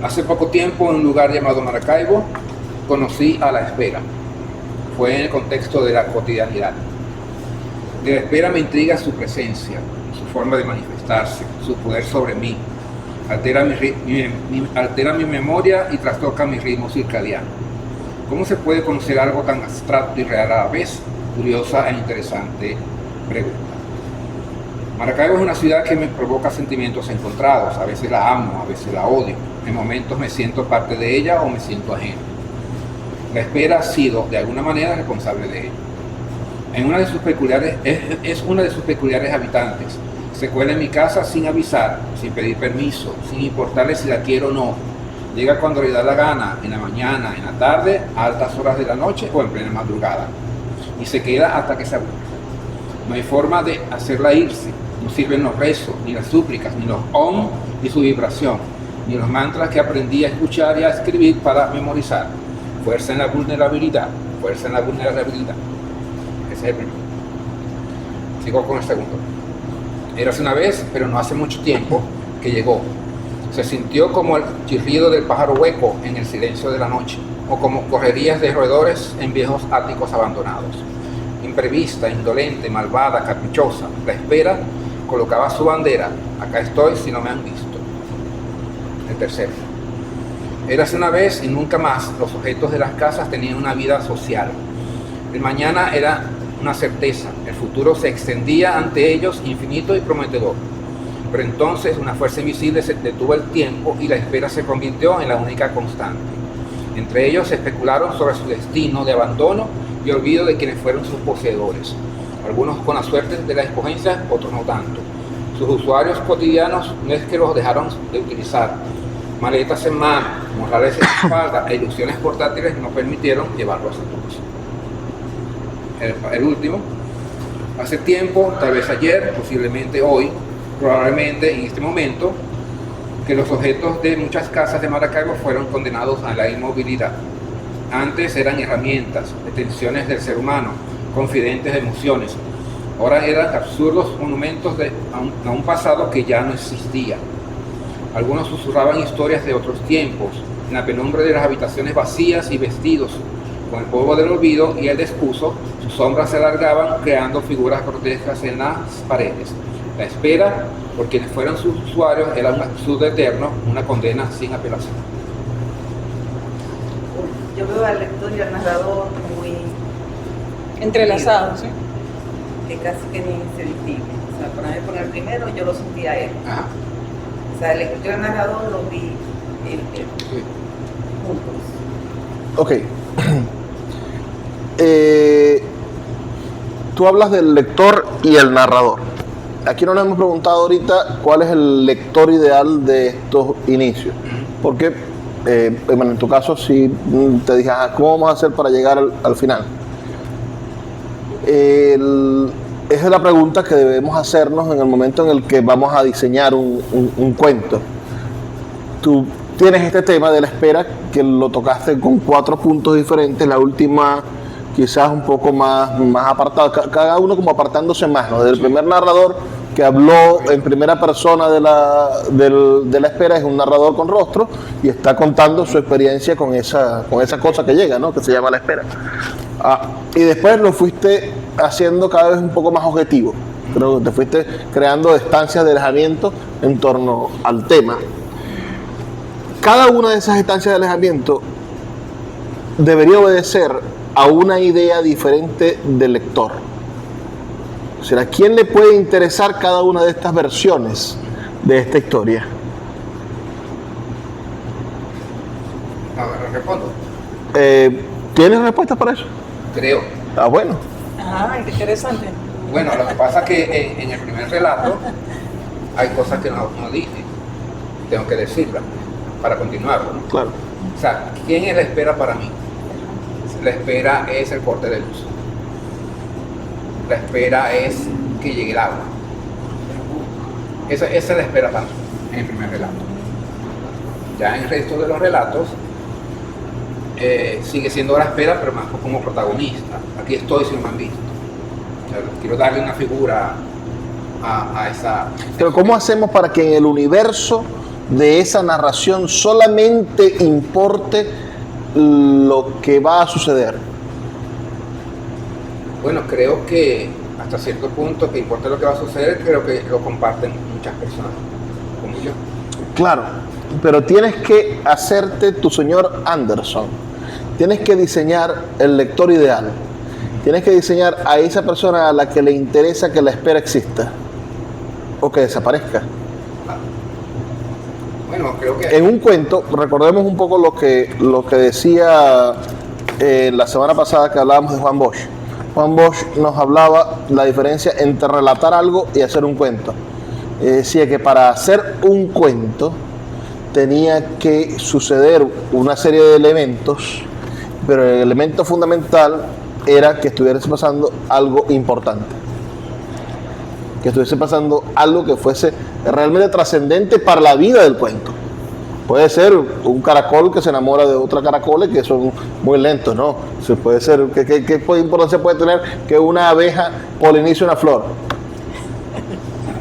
Hace poco tiempo, en un lugar llamado Maracaibo, conocí a la espera. Fue en el contexto de la cotidianidad. De la espera me intriga su presencia, su forma de manifestarse, su poder sobre mí. Altera mi memoria y trastoca mi ritmo circadiano. ¿Cómo se puede conocer algo tan abstracto y real a la vez? Curiosa e interesante pregunta. Maracaibo es una ciudad que me provoca sentimientos encontrados. A veces la amo, a veces la odio. En momentos me siento parte de ella o me siento ajeno. La espera ha sido, de alguna manera, responsable de ello. Es una de sus peculiares habitantes, Se cuela en mi casa sin avisar, sin pedir permiso, sin importarle si la quiero o no. Llega cuando le da la gana, en la mañana, en la tarde, a altas horas de la noche o en plena madrugada. Y se queda hasta que se aburre. No hay forma de hacerla irse. No sirven los rezos, ni las súplicas, ni los om y su vibración, ni los mantras que aprendí a escuchar y a escribir para memorizar. Fuerza en la vulnerabilidad, fuerza en la vulnerabilidad. Ese es el primero. Sigo con el segundo. Érase una vez, pero no hace mucho tiempo, que llegó. Se sintió como el chirrido del pájaro hueco en el silencio de la noche, o como correrías de roedores en viejos áticos abandonados. Imprevista, indolente, malvada, caprichosa, la espera colocaba su bandera. Acá estoy si no me han visto. El tercero. Érase una vez y nunca más los objetos de las casas tenían una vida social. El mañana era una certeza, el futuro se extendía ante ellos infinito y prometedor. Pero entonces una fuerza invisible se detuvo el tiempo y la espera se convirtió en la única constante. Entre ellos especularon sobre su destino de abandono y olvido de quienes fueron sus poseedores. Algunos con la suerte de la escogencia, otros no tanto. Sus usuarios cotidianos no es que los dejaron de utilizar. Maletas en mano, morrales en la espalda e ilusiones portátiles no permitieron llevarlos a todos. El último, hace tiempo, tal vez ayer, posiblemente hoy, probablemente en este momento, que los objetos de muchas casas de Maracaibo fueron condenados a la inmovilidad. Antes eran herramientas, extensiones del ser humano, confidentes de emociones. Ahora eran absurdos monumentos a un pasado que ya no existía. Algunos susurraban historias de otros tiempos, en la penumbra de las habitaciones vacías y vestidos con el polvo del olvido y el despuso, sus sombras se alargaban creando figuras grotescas en las paredes. La espera, por quienes fueran sus usuarios, era un absurdo eterno, una condena sin apelación. Yo veo al lector y al narrador muy Entrelazados, ¿sí? que casi que ni se distingue. O sea, por ejemplo, con el primero yo lo sentí a él. Ajá. O sea, el lector y el narrador lo vi Sí. juntos. Ok. Tú hablas del lector y el narrador. Aquí no nos hemos preguntado ahorita cuál es el lector ideal de estos inicios. Porque, bueno, en tu caso, si te dije, ¿cómo vamos a hacer para llegar al final? Esa es la pregunta que debemos hacernos en el momento en el que vamos a diseñar un cuento. Tú tienes este tema de la espera que lo tocaste con 4 puntos diferentes, la última quizás un poco más apartado, cada uno como apartándose más, ¿no? Del primer narrador que habló en primera persona de la espera, es un narrador con rostro y está contando su experiencia con esa cosa que llega, ¿no? Que se llama la espera. Y después lo fuiste haciendo cada vez un poco más objetivo, creo que te fuiste creando estancias de alejamiento en torno al tema. Cada una de esas estancias de alejamiento debería obedecer a una idea diferente del lector. O sea, ¿a quién le puede interesar cada una de estas versiones de esta historia? A ver, respondo. ¿Tienes respuesta para eso? Creo. Bueno. Ah, qué interesante. Bueno, lo que pasa es que en el primer relato hay cosas que no dije. Tengo que decirlas para continuarlo, ¿no? Claro. O sea, ¿quién es la espera para mí? La espera es el corte de luz. La espera es que llegue el agua. Esa es la espera para mí, en el primer relato. Ya en el resto de los relatos sigue siendo la espera, pero más como protagonista. Aquí estoy si no me han visto. O sea, quiero darle una figura a esa... Pero ¿cómo hacemos para que en el universo de esa narración solamente importe lo que va a suceder? Bueno, creo que hasta cierto punto que importa lo que va a suceder, creo que lo comparten muchas personas, como yo. Claro, pero tienes que hacerte tu señor Anderson. Tienes que diseñar el lector ideal. Tienes que diseñar a esa persona a la que le interesa que la espera exista o que desaparezca. Bueno, creo que... En un cuento, recordemos un poco lo que decía la semana pasada que hablábamos de Juan Bosch. Juan Bosch nos hablaba la diferencia entre relatar algo y hacer un cuento. decía que para hacer un cuento tenía que suceder una serie de elementos, pero el elemento fundamental era que estuviese pasando algo importante, que estuviese pasando algo que fuese realmente trascendente para la vida del cuento. Puede ser un caracol que se enamora de otra caracola, que son muy lentos, ¿no? Se puede ser, ¿qué importancia puede tener que una abeja polinice una flor?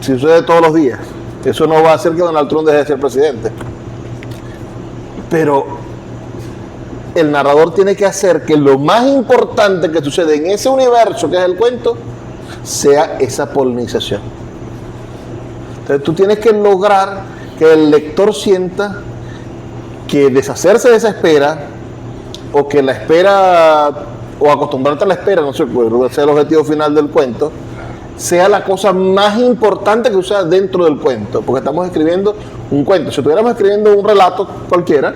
Si sucede todos los días, eso no va a hacer que Donald Trump deje de ser presidente. Pero el narrador tiene que hacer que lo más importante que sucede en ese universo que es el cuento sea esa polinización. Entonces tú tienes que lograr que el lector sienta que deshacerse de esa espera, o que la espera, o acostumbrarte a la espera, no sé, puede ser el objetivo final del cuento, sea la cosa más importante que suceda dentro del cuento, porque estamos escribiendo un cuento. Si estuviéramos escribiendo un relato cualquiera,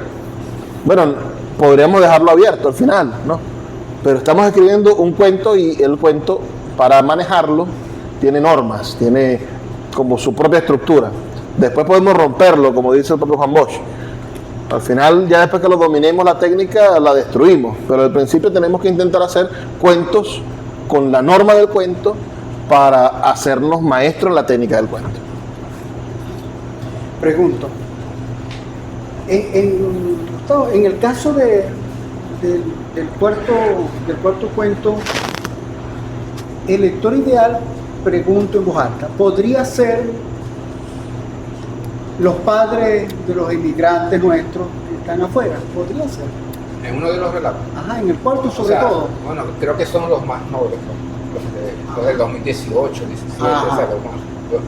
bueno, podríamos dejarlo abierto al final, ¿no? Pero estamos escribiendo un cuento, y el cuento, para manejarlo, tiene normas, tiene como su propia estructura. Después podemos romperlo, como dice el propio Juan Bosch. Al final, ya después que lo dominemos la técnica, la destruimos. Pero al principio tenemos que intentar hacer cuentos con la norma del cuento para hacernos maestros en la técnica del cuento. Pregunto, en el caso del cuarto cuento, el lector ideal, pregunto en voz alta, ¿podría ser los padres de los inmigrantes nuestros que están afuera? ¿Podría ser? En uno de los relatos. Ajá, en el cuarto sobre O sea, todo. Bueno, creo que son los más nobles, los del 2018, 17, Ajá. o sea,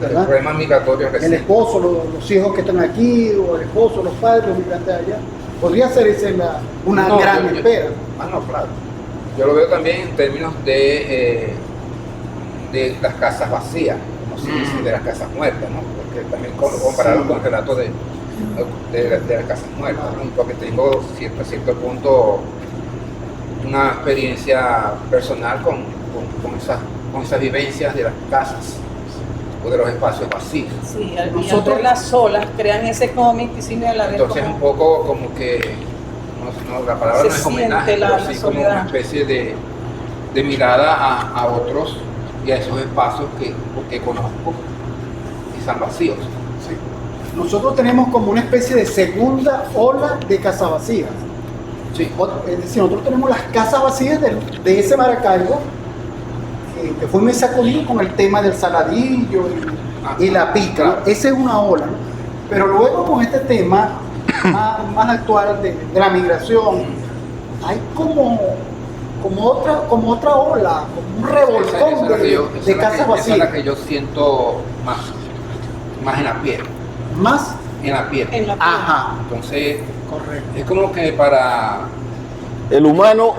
¿Verdad? el problema migratorio El reciente. esposo, los hijos que están aquí, o el esposo, los padres, los migrantes allá. ¿Podría ser esa una No, gran yo- espera? No, claro. Yo lo veo también en términos de las casas vacías, como se dice, de las casas muertas, ¿no? Porque también compararlo con el relato de las casas muertas, ¿no? Porque tengo cierto punto una experiencia personal con esas vivencias de las casas o de los espacios vacíos. Sí, al Nosotros- verlas solas crean ese cómic y sí me la vez Entonces como- un poco como que, no, la palabra Se no es siente homenaje, la pero sí como soledad. una especie de mirada a otros y a esos espacios que conozco y están vacíos. Sí. Nosotros tenemos como una especie de segunda ola de casas vacías. Sí. Es decir, nosotros tenemos las casas vacías de ese Maracaibo, que fue muy sacudido con el tema del saladillo y la pica, ¿no? Claro. Esa es una ola, ¿no? Pero luego con este tema más actual de la migración, hay como otra ola, como un revolcón Esa es la que yo- de esa es la casas que- esa es la vacías. que yo siento más en la piel. Más, En la piel. en la ajá, Entonces, correcto. es como que para, El humano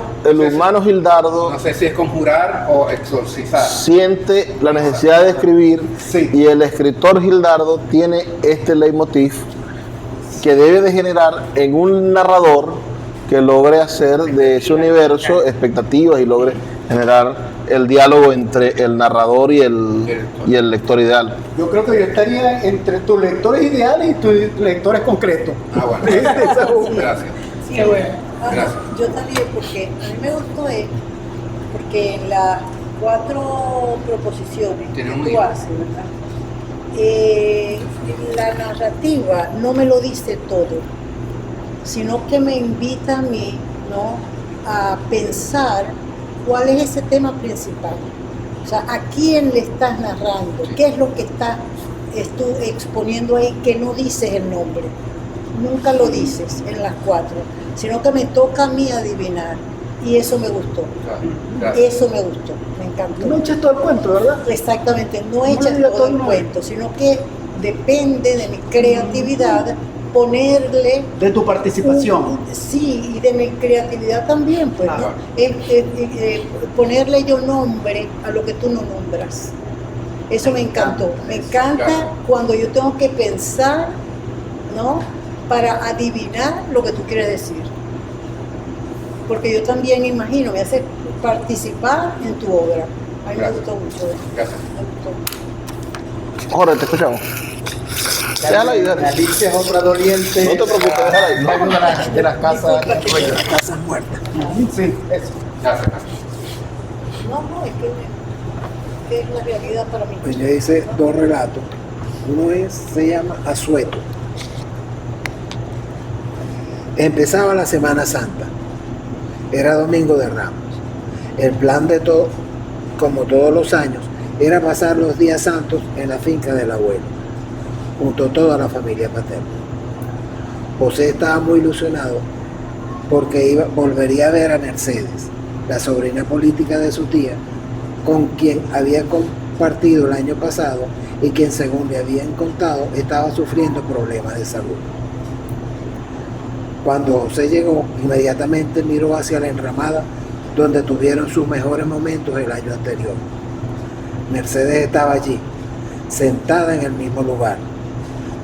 Gildardo no sé si es conjurar o exorcizar. siente la necesidad de escribir, Sí. y el escritor Gildardo tiene este leitmotiv que debe de generar en un narrador que logre hacer de ese universo expectativas y logre generar el diálogo entre el narrador y el lector ideal. Yo creo que yo estaría entre tus lectores ideales y tus lectores concretos. Ah, bueno. Esa es una. Gracias. Sí, Qué bueno. ajá, Gracias. yo también, porque a mí me gustó porque en las 4 proposiciones Tiene que un tú hilo. haces, ¿verdad? La narrativa no me lo dice todo, sino que me invita a mí, ¿no?, a pensar cuál es ese tema principal. O sea, ¿a quién le estás narrando? ¿Qué es lo que estás tú exponiendo ahí que no dices el nombre? Nunca lo dices en las 4, sino que me toca a mí adivinar. Y eso me gustó. Claro. Gracias. Eso me gustó, me encantó. No echas todo el cuento, ¿verdad? Exactamente, no No echas le digas todo todo el el cuento, sino que depende de mi creatividad ponerle De tu participación. sí, y de mi creatividad también, pues, Claro. ¿no? Ponerle yo nombre a lo que tú no nombras. Eso me encantó. Me encanta Claro. cuando yo tengo que pensar, ¿no?, para adivinar lo que tú quieres decir. Porque yo también imagino, me hace participar en tu obra. A mí me Gracias. gustó mucho. Gracias. Me gustó. Jorge, te escuchamos. Déjala ahí, dale. Alicia es otra doliente. No te preocupes, déjala ahí. No. De las casas. Disculpa, De las casas muertas. Sí, eso. Gracias. No, es que es la realidad para mí. Pues le hice dos relatos. Uno se llama Asueto. Empezaba la Semana Santa. Era Domingo de Ramos. El plan de todo, como todos los años, era pasar los días santos en la finca del abuelo, junto a toda la familia paterna. José estaba muy ilusionado porque volvería a ver a Mercedes, la sobrina política de su tía, con quien había compartido el año pasado y quien, según le habían contado, estaba sufriendo problemas de salud. Cuando José llegó, inmediatamente miró hacia la enramada donde tuvieron sus mejores momentos el año anterior. Mercedes estaba allí, sentada en el mismo lugar,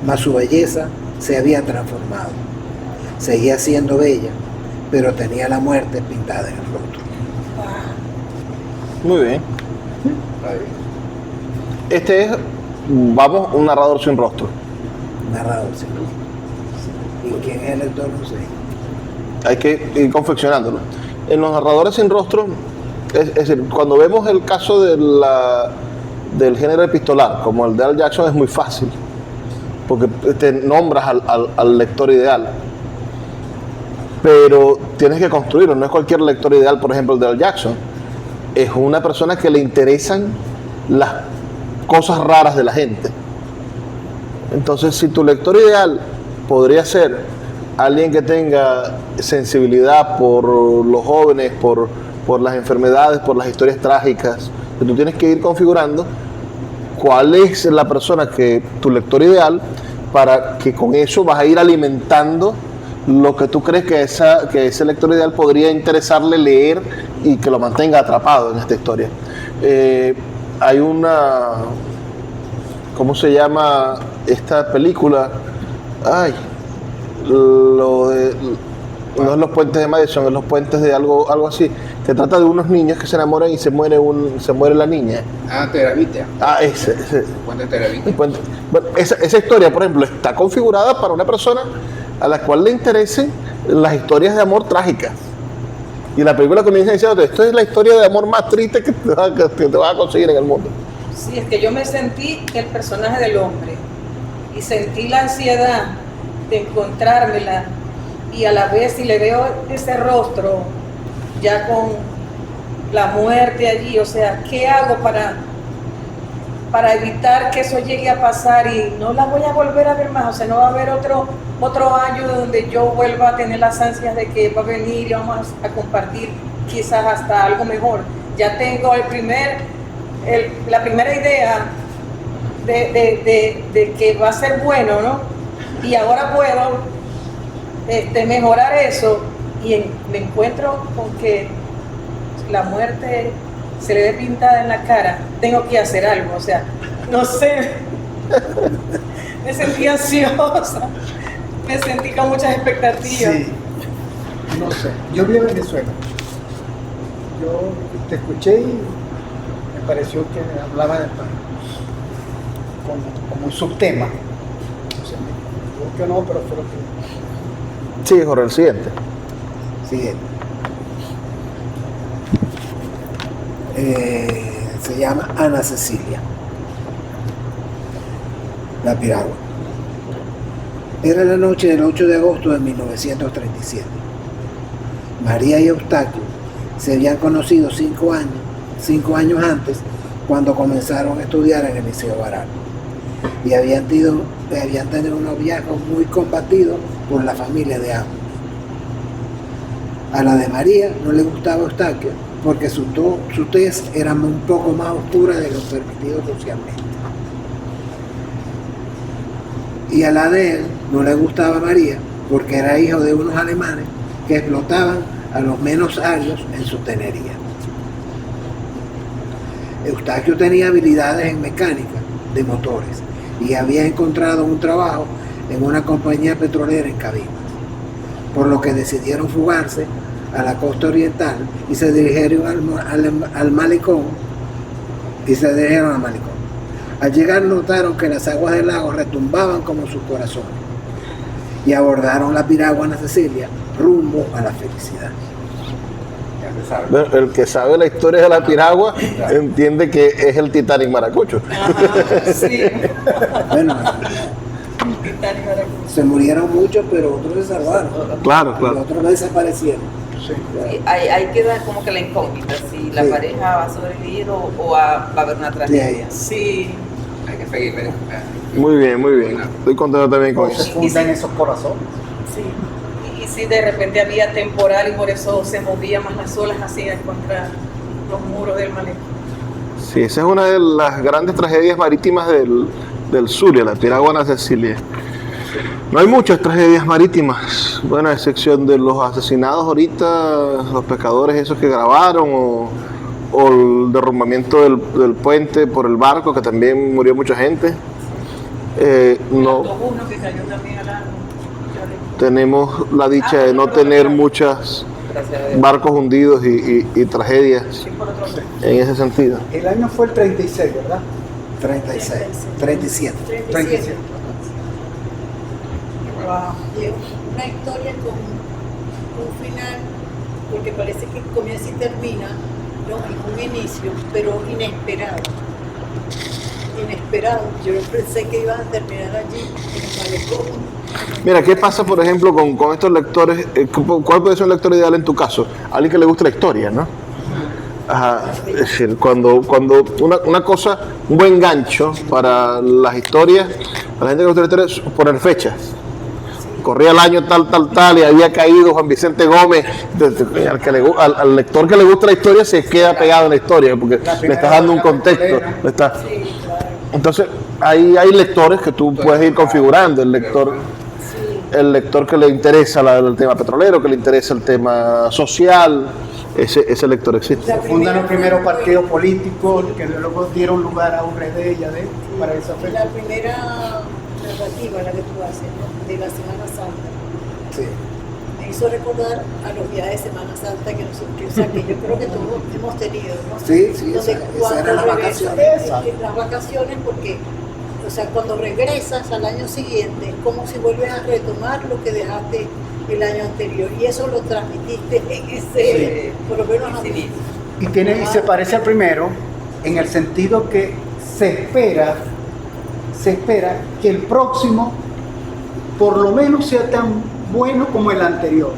mas su belleza se había transformado. Seguía siendo bella, pero tenía la muerte pintada en el rostro. Muy bien. Este es, vamos, un narrador sin rostro. Narrador, sí. ¿Y quién es el lector? No sé. Hay que ir confeccionándolo. En los narradores sin rostro, es decir, cuando vemos el caso del género epistolar, como el de Al Jackson, es muy fácil, porque te nombras al lector ideal. Pero tienes que construirlo, no es cualquier lector ideal, por ejemplo, el de Al Jackson. Es una persona que le interesan las cosas raras de la gente. Entonces, si tu lector ideal podría ser alguien que tenga sensibilidad por los jóvenes, por las enfermedades, por las historias trágicas, tú tienes que ir configurando cuál es la persona que tu lector ideal, para que con eso vas a ir alimentando lo que tú crees que ese lector ideal podría interesarle leer y que lo mantenga atrapado en esta historia. Hay una, ¿cómo se llama esta película? Ay, no es Los Puentes de Madison, es Los Puentes de algo así, que trata de unos niños que se enamoran y se muere la niña. Ah, Terabitia. Ah, ese. Puente Terabitia. Bueno, esa historia, por ejemplo, está configurada para una persona a la cual le interesen las historias de amor trágicas. Y la película comienza diciendo, esto es la historia de amor más triste que te vas a conseguir en el mundo. Sí, es que yo me sentí el personaje del hombre y sentí la ansiedad de encontrármela, y a la vez si le veo ese rostro ya con la muerte allí, o sea, ¿qué hago para evitar que eso llegue a pasar y no la voy a volver a ver más? O sea, no va a haber otro año donde yo vuelva a tener las ansias de que va a venir y vamos a compartir quizás hasta algo mejor. Ya tengo la primera idea de que va a ser bueno, ¿no? Y ahora puedo mejorar eso, y me encuentro con que la muerte se le ve pintada en la cara. Tengo que hacer algo, o sea, no sé, me sentí ansiosa, me sentí con muchas expectativas. Sí, no sé. Yo vi a Venezuela. Yo te escuché y me pareció que hablaba de como un subtema. O sea, creo que no, pero fue lo que... Sí, Jorge, el siguiente. Siguiente. Se llama Ana Cecilia, la piragua. Era la noche del 8 de agosto de 1937. María y Eustaquio se habían conocido 5 años antes, cuando comenzaron a estudiar en el Liceo Baral, y habían tenido un noviazgo muy combatido por la familia de ambos. A la de María no le gustaba Eustaquio porque su tez era un poco más oscura de lo permitido socialmente. Y a la de él no le gustaba María porque era hijo de unos alemanes que explotaban a los menos arios en su tenería. Eustaquio tenía habilidades en mecánica de motores y había encontrado un trabajo en una compañía petrolera en Cabimas, por lo que decidieron fugarse a la costa oriental y se dirigieron al malecón. Al llegar notaron que las aguas del lago retumbaban como sus corazones y abordaron la piragua Ana Cecilia rumbo a la felicidad. Ya se sabe. Bueno, el que sabe la historia de la piragua entiende que es el Titanic maracucho. Ajá, sí. Bueno, se murieron muchos, pero otros se salvaron. Claro, Y claro. otros desaparecieron. Sí. Sí, ahí queda como que la incógnita, si la Sí. pareja va a sobrevivir o va a haber una tragedia. Sí. Hay que seguirle. Muy bien, muy bien. Estoy contento también con Se eso. fundan esos corazones. Sí. Y si de repente había temporal y por eso se movían más las olas así contra los muros del malecón. Sí, esa es una de las grandes tragedias marítimas del Zulia, la piragua Ana Cecilia. No hay muchas tragedias marítimas, bueno, a excepción de los asesinados ahorita, los pescadores esos que grabaron, o el derrumbamiento del puente por el barco, que también murió mucha gente. No Uno que cayó también al agua. tenemos la dicha de no tener muchos Gracias a Dios. barcos hundidos y tragedias Sí, por otro lado. en ese sentido. El año fue el 36, ¿verdad? 36, 37. 37. Wow. Y es una historia con un final, porque parece que comienza y termina, ¿no? En un inicio, pero inesperado. Inesperado. Yo pensé que iban a terminar allí, en el malecón. Mira, ¿qué pasa, por ejemplo, con estos lectores? ¿Cuál puede ser un lector ideal en tu caso? Alguien que le guste la historia, ¿no? Ajá, es decir, cuando una cosa, un buen gancho para las historias, a la gente que le gusta la historia es poner fechas. Corría el año tal, y había caído Juan Vicente Gómez. Al lector que le gusta la historia se queda pegado en la historia, porque le estás dando un contexto. Entonces, hay lectores que tú puedes ir configurando. El lector que le interesa el tema petrolero, que le interesa el tema social, ese lector existe. La Fundan los primera primeros partidos políticos que luego dieron lugar a un RD y a D para esa fecha. La primera narrativa, la que tú haces, ¿no? De la Semana Santa. Sí. Me hizo recordar a los viajes de Semana Santa que yo creo que todos hemos tenido, ¿no? Sí, sí, Donde esa cuando eran las regresas, vacaciones. las vacaciones, porque, o sea, cuando regresas al año siguiente, es como si vuelves a retomar lo que dejaste el año anterior, y eso lo transmitiste en ese, por lo menos a mí. Y se parece al primero en el sentido que se espera que el próximo por lo menos sea tan bueno como el anterior.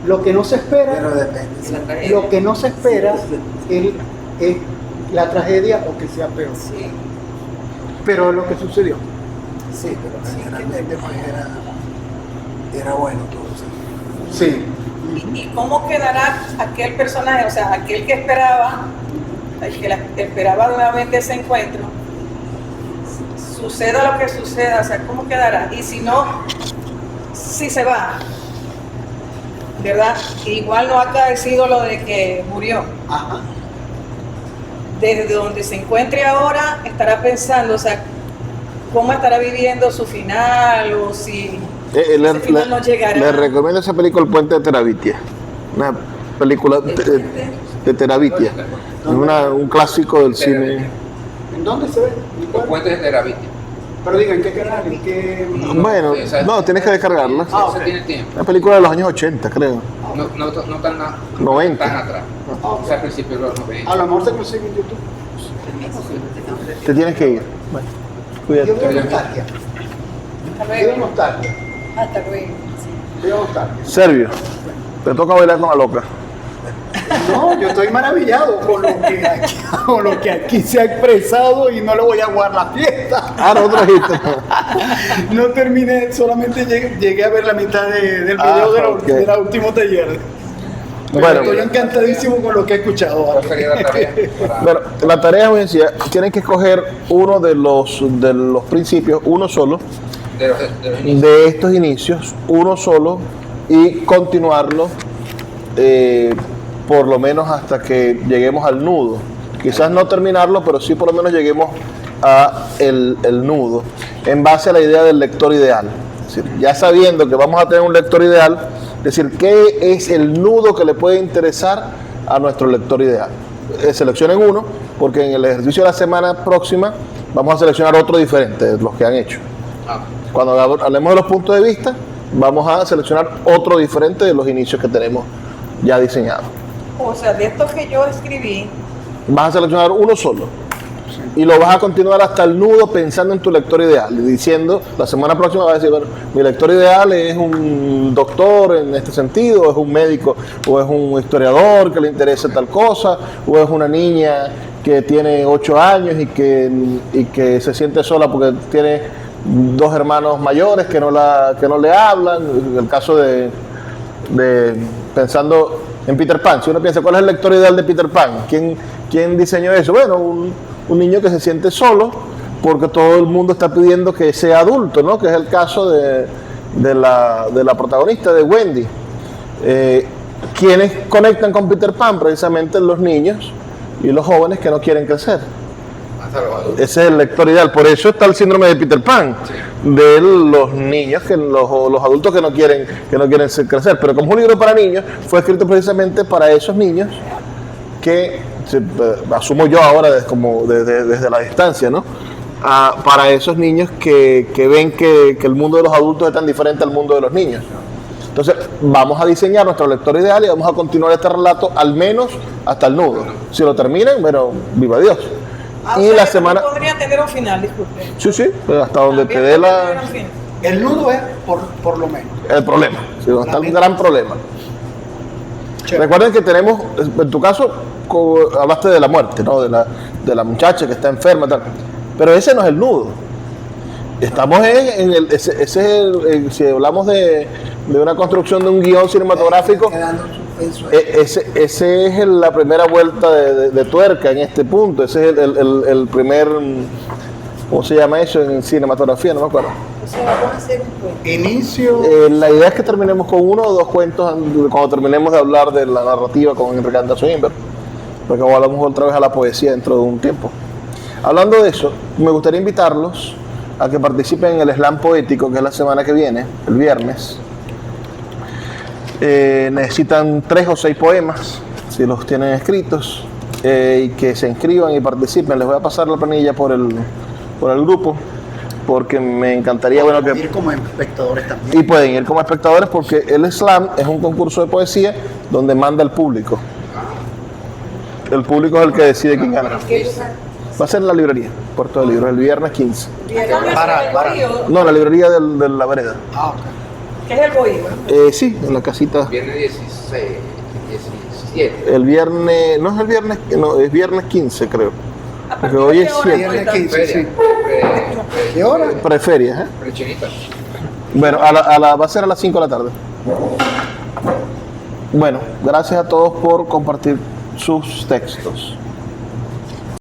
Lo que no se espera, Pero depende. Y la tragedia. lo que no se espera es la tragedia o que sea peor. Sí. Pero es lo que sucedió. Sí, pero generalmente pues era bueno todo eso. Sí. ¿Y cómo quedará aquel personaje, o sea, aquel que esperaba, que esperaba nuevamente ese encuentro? Suceda lo que suceda, o sea, ¿cómo quedará? Y si no, si se va, ¿verdad? Igual no ha acaecido lo de que murió. Ajá. Desde donde se encuentre ahora, estará pensando, o sea, cómo estará viviendo su final, o si ese final no llegará. Le recomiendo esa película El Puente de Terabitia. Una película de Terabitia. Es un clásico del cine. ¿En dónde se ve? Los puentes de Terabitia. Pero digan, ¿en qué canal? ¿En qué...? Bueno, no, tienes que descargarla. Eso tiene tiempo. Una película de los años 80, creo. No tan, 90. tan atrás. O sea, al principio de los 90. A lo mejor se consigue en YouTube. Te tienes que ir. Bueno, Yo cuídate. veo nostalgia. Hasta Veo luego. nostalgia. Hasta luego. Veo nostalgia. Servio, te toca bailar con la loca. No, yo estoy maravillado con lo que aquí se ha expresado y no le voy a aguar la fiesta. Ah, no trajiste. No terminé, solamente llegué a ver la mitad del video ok. del último taller. Pero Bueno. estoy encantadísimo con lo que he escuchado. ¿Cuál sería la tarea? Bueno, la tarea es muy sencilla. Tienen que escoger uno de los principios, uno solo, De los inicios. de estos inicios, uno solo, y continuarlo por lo menos hasta que lleguemos al nudo. Quizás no terminarlo, pero sí por lo menos lleguemos a el nudo, en base a la idea del lector ideal. Es decir, ya sabiendo que vamos a tener un lector ideal, es decir, ¿qué es el nudo que le puede interesar a nuestro lector ideal? Seleccionen uno, porque en el ejercicio de la semana próxima vamos a seleccionar otro diferente de los que han hecho. Ah, Cuando hablemos de los puntos de vista, vamos a seleccionar otro diferente de los inicios que tenemos ya diseñados. O sea, de estos que yo escribí, Vas a seleccionar uno solo y lo vas a continuar hasta el nudo pensando en tu lector ideal y diciendo, la semana próxima vas a decir, bueno, mi lector ideal es un doctor en este sentido, o es un médico, o es un historiador que le interesa tal cosa, o es una niña que tiene 8 años y que se siente sola porque tiene 2 hermanos mayores que no le hablan. En el caso de pensando en Peter Pan, si uno piensa cuál es el lector ideal de Peter Pan, ¿quién diseñó eso? Bueno, un niño que se siente solo porque todo el mundo está pidiendo que sea adulto, ¿no? Que es el caso de la protagonista, de Wendy. ¿Quiénes conectan con Peter Pan? Precisamente los niños y los jóvenes que no quieren crecer. hasta los adultos. Ese es el lector ideal. Por eso está el síndrome de Peter Pan, de los niños, los adultos que no quieren crecer. Pero como es un libro para niños, fue escrito precisamente para esos niños que, asumo yo ahora desde la distancia, ¿no? Para esos niños que ven que el mundo de los adultos es tan diferente al mundo de los niños. Entonces, vamos a diseñar nuestro lector ideal y vamos a continuar este relato al menos hasta el nudo. Si lo terminan, bueno, viva Dios. O Y sea, la que semana... podría tener un final, disculpe. Sí, hasta donde te También dé podría tener la... un final. El nudo es por lo menos. el problema. Sí, donde está el gran problema. Chévere. Recuerden que tenemos, en tu caso, hablaste de la muerte, ¿no? De la muchacha que está enferma, tal. Pero ese no es el nudo. Estamos si hablamos de una construcción de un guión cinematográfico, Quedando suspenso. ese es la primera vuelta de tuerca en este punto. Ese es el primer, ¿cómo se llama eso en cinematografía? No me acuerdo. O sea, vamos a hacer un cuento. Inicio. La idea es que terminemos con uno o dos cuentos cuando terminemos de hablar de la narrativa con Enrique Anderson Inver, porque volvamos otra vez a la poesía dentro de un tiempo. Hablando de eso, me gustaría invitarlos a que participen en el slam poético, que es la semana que viene, el viernes. Necesitan 3 o 6 poemas, si los tienen escritos, y que se inscriban y participen. Les voy a pasar la planilla por el grupo, porque me encantaría, bueno, que... Ir como espectadores también. Y pueden ir como espectadores porque el slam es un concurso de poesía donde manda el público. El público es el que decide quién gana. ¿Qué lugar? Va a ser en la librería, Puerto de Libros, el viernes 15. Para. No, la librería de la vereda. Ah, ok. ¿Qué es el bohío? Sí, en la casita. Viene 17. El viernes, no es el viernes, no, es viernes 15 creo. Porque hoy es 7. Viernes 15, sí. Feria. ¿Qué hora? Preferia, ¿eh? Prechinita. Bueno, va a ser a las 5 de la tarde. Bueno, gracias a todos por compartir sus textos.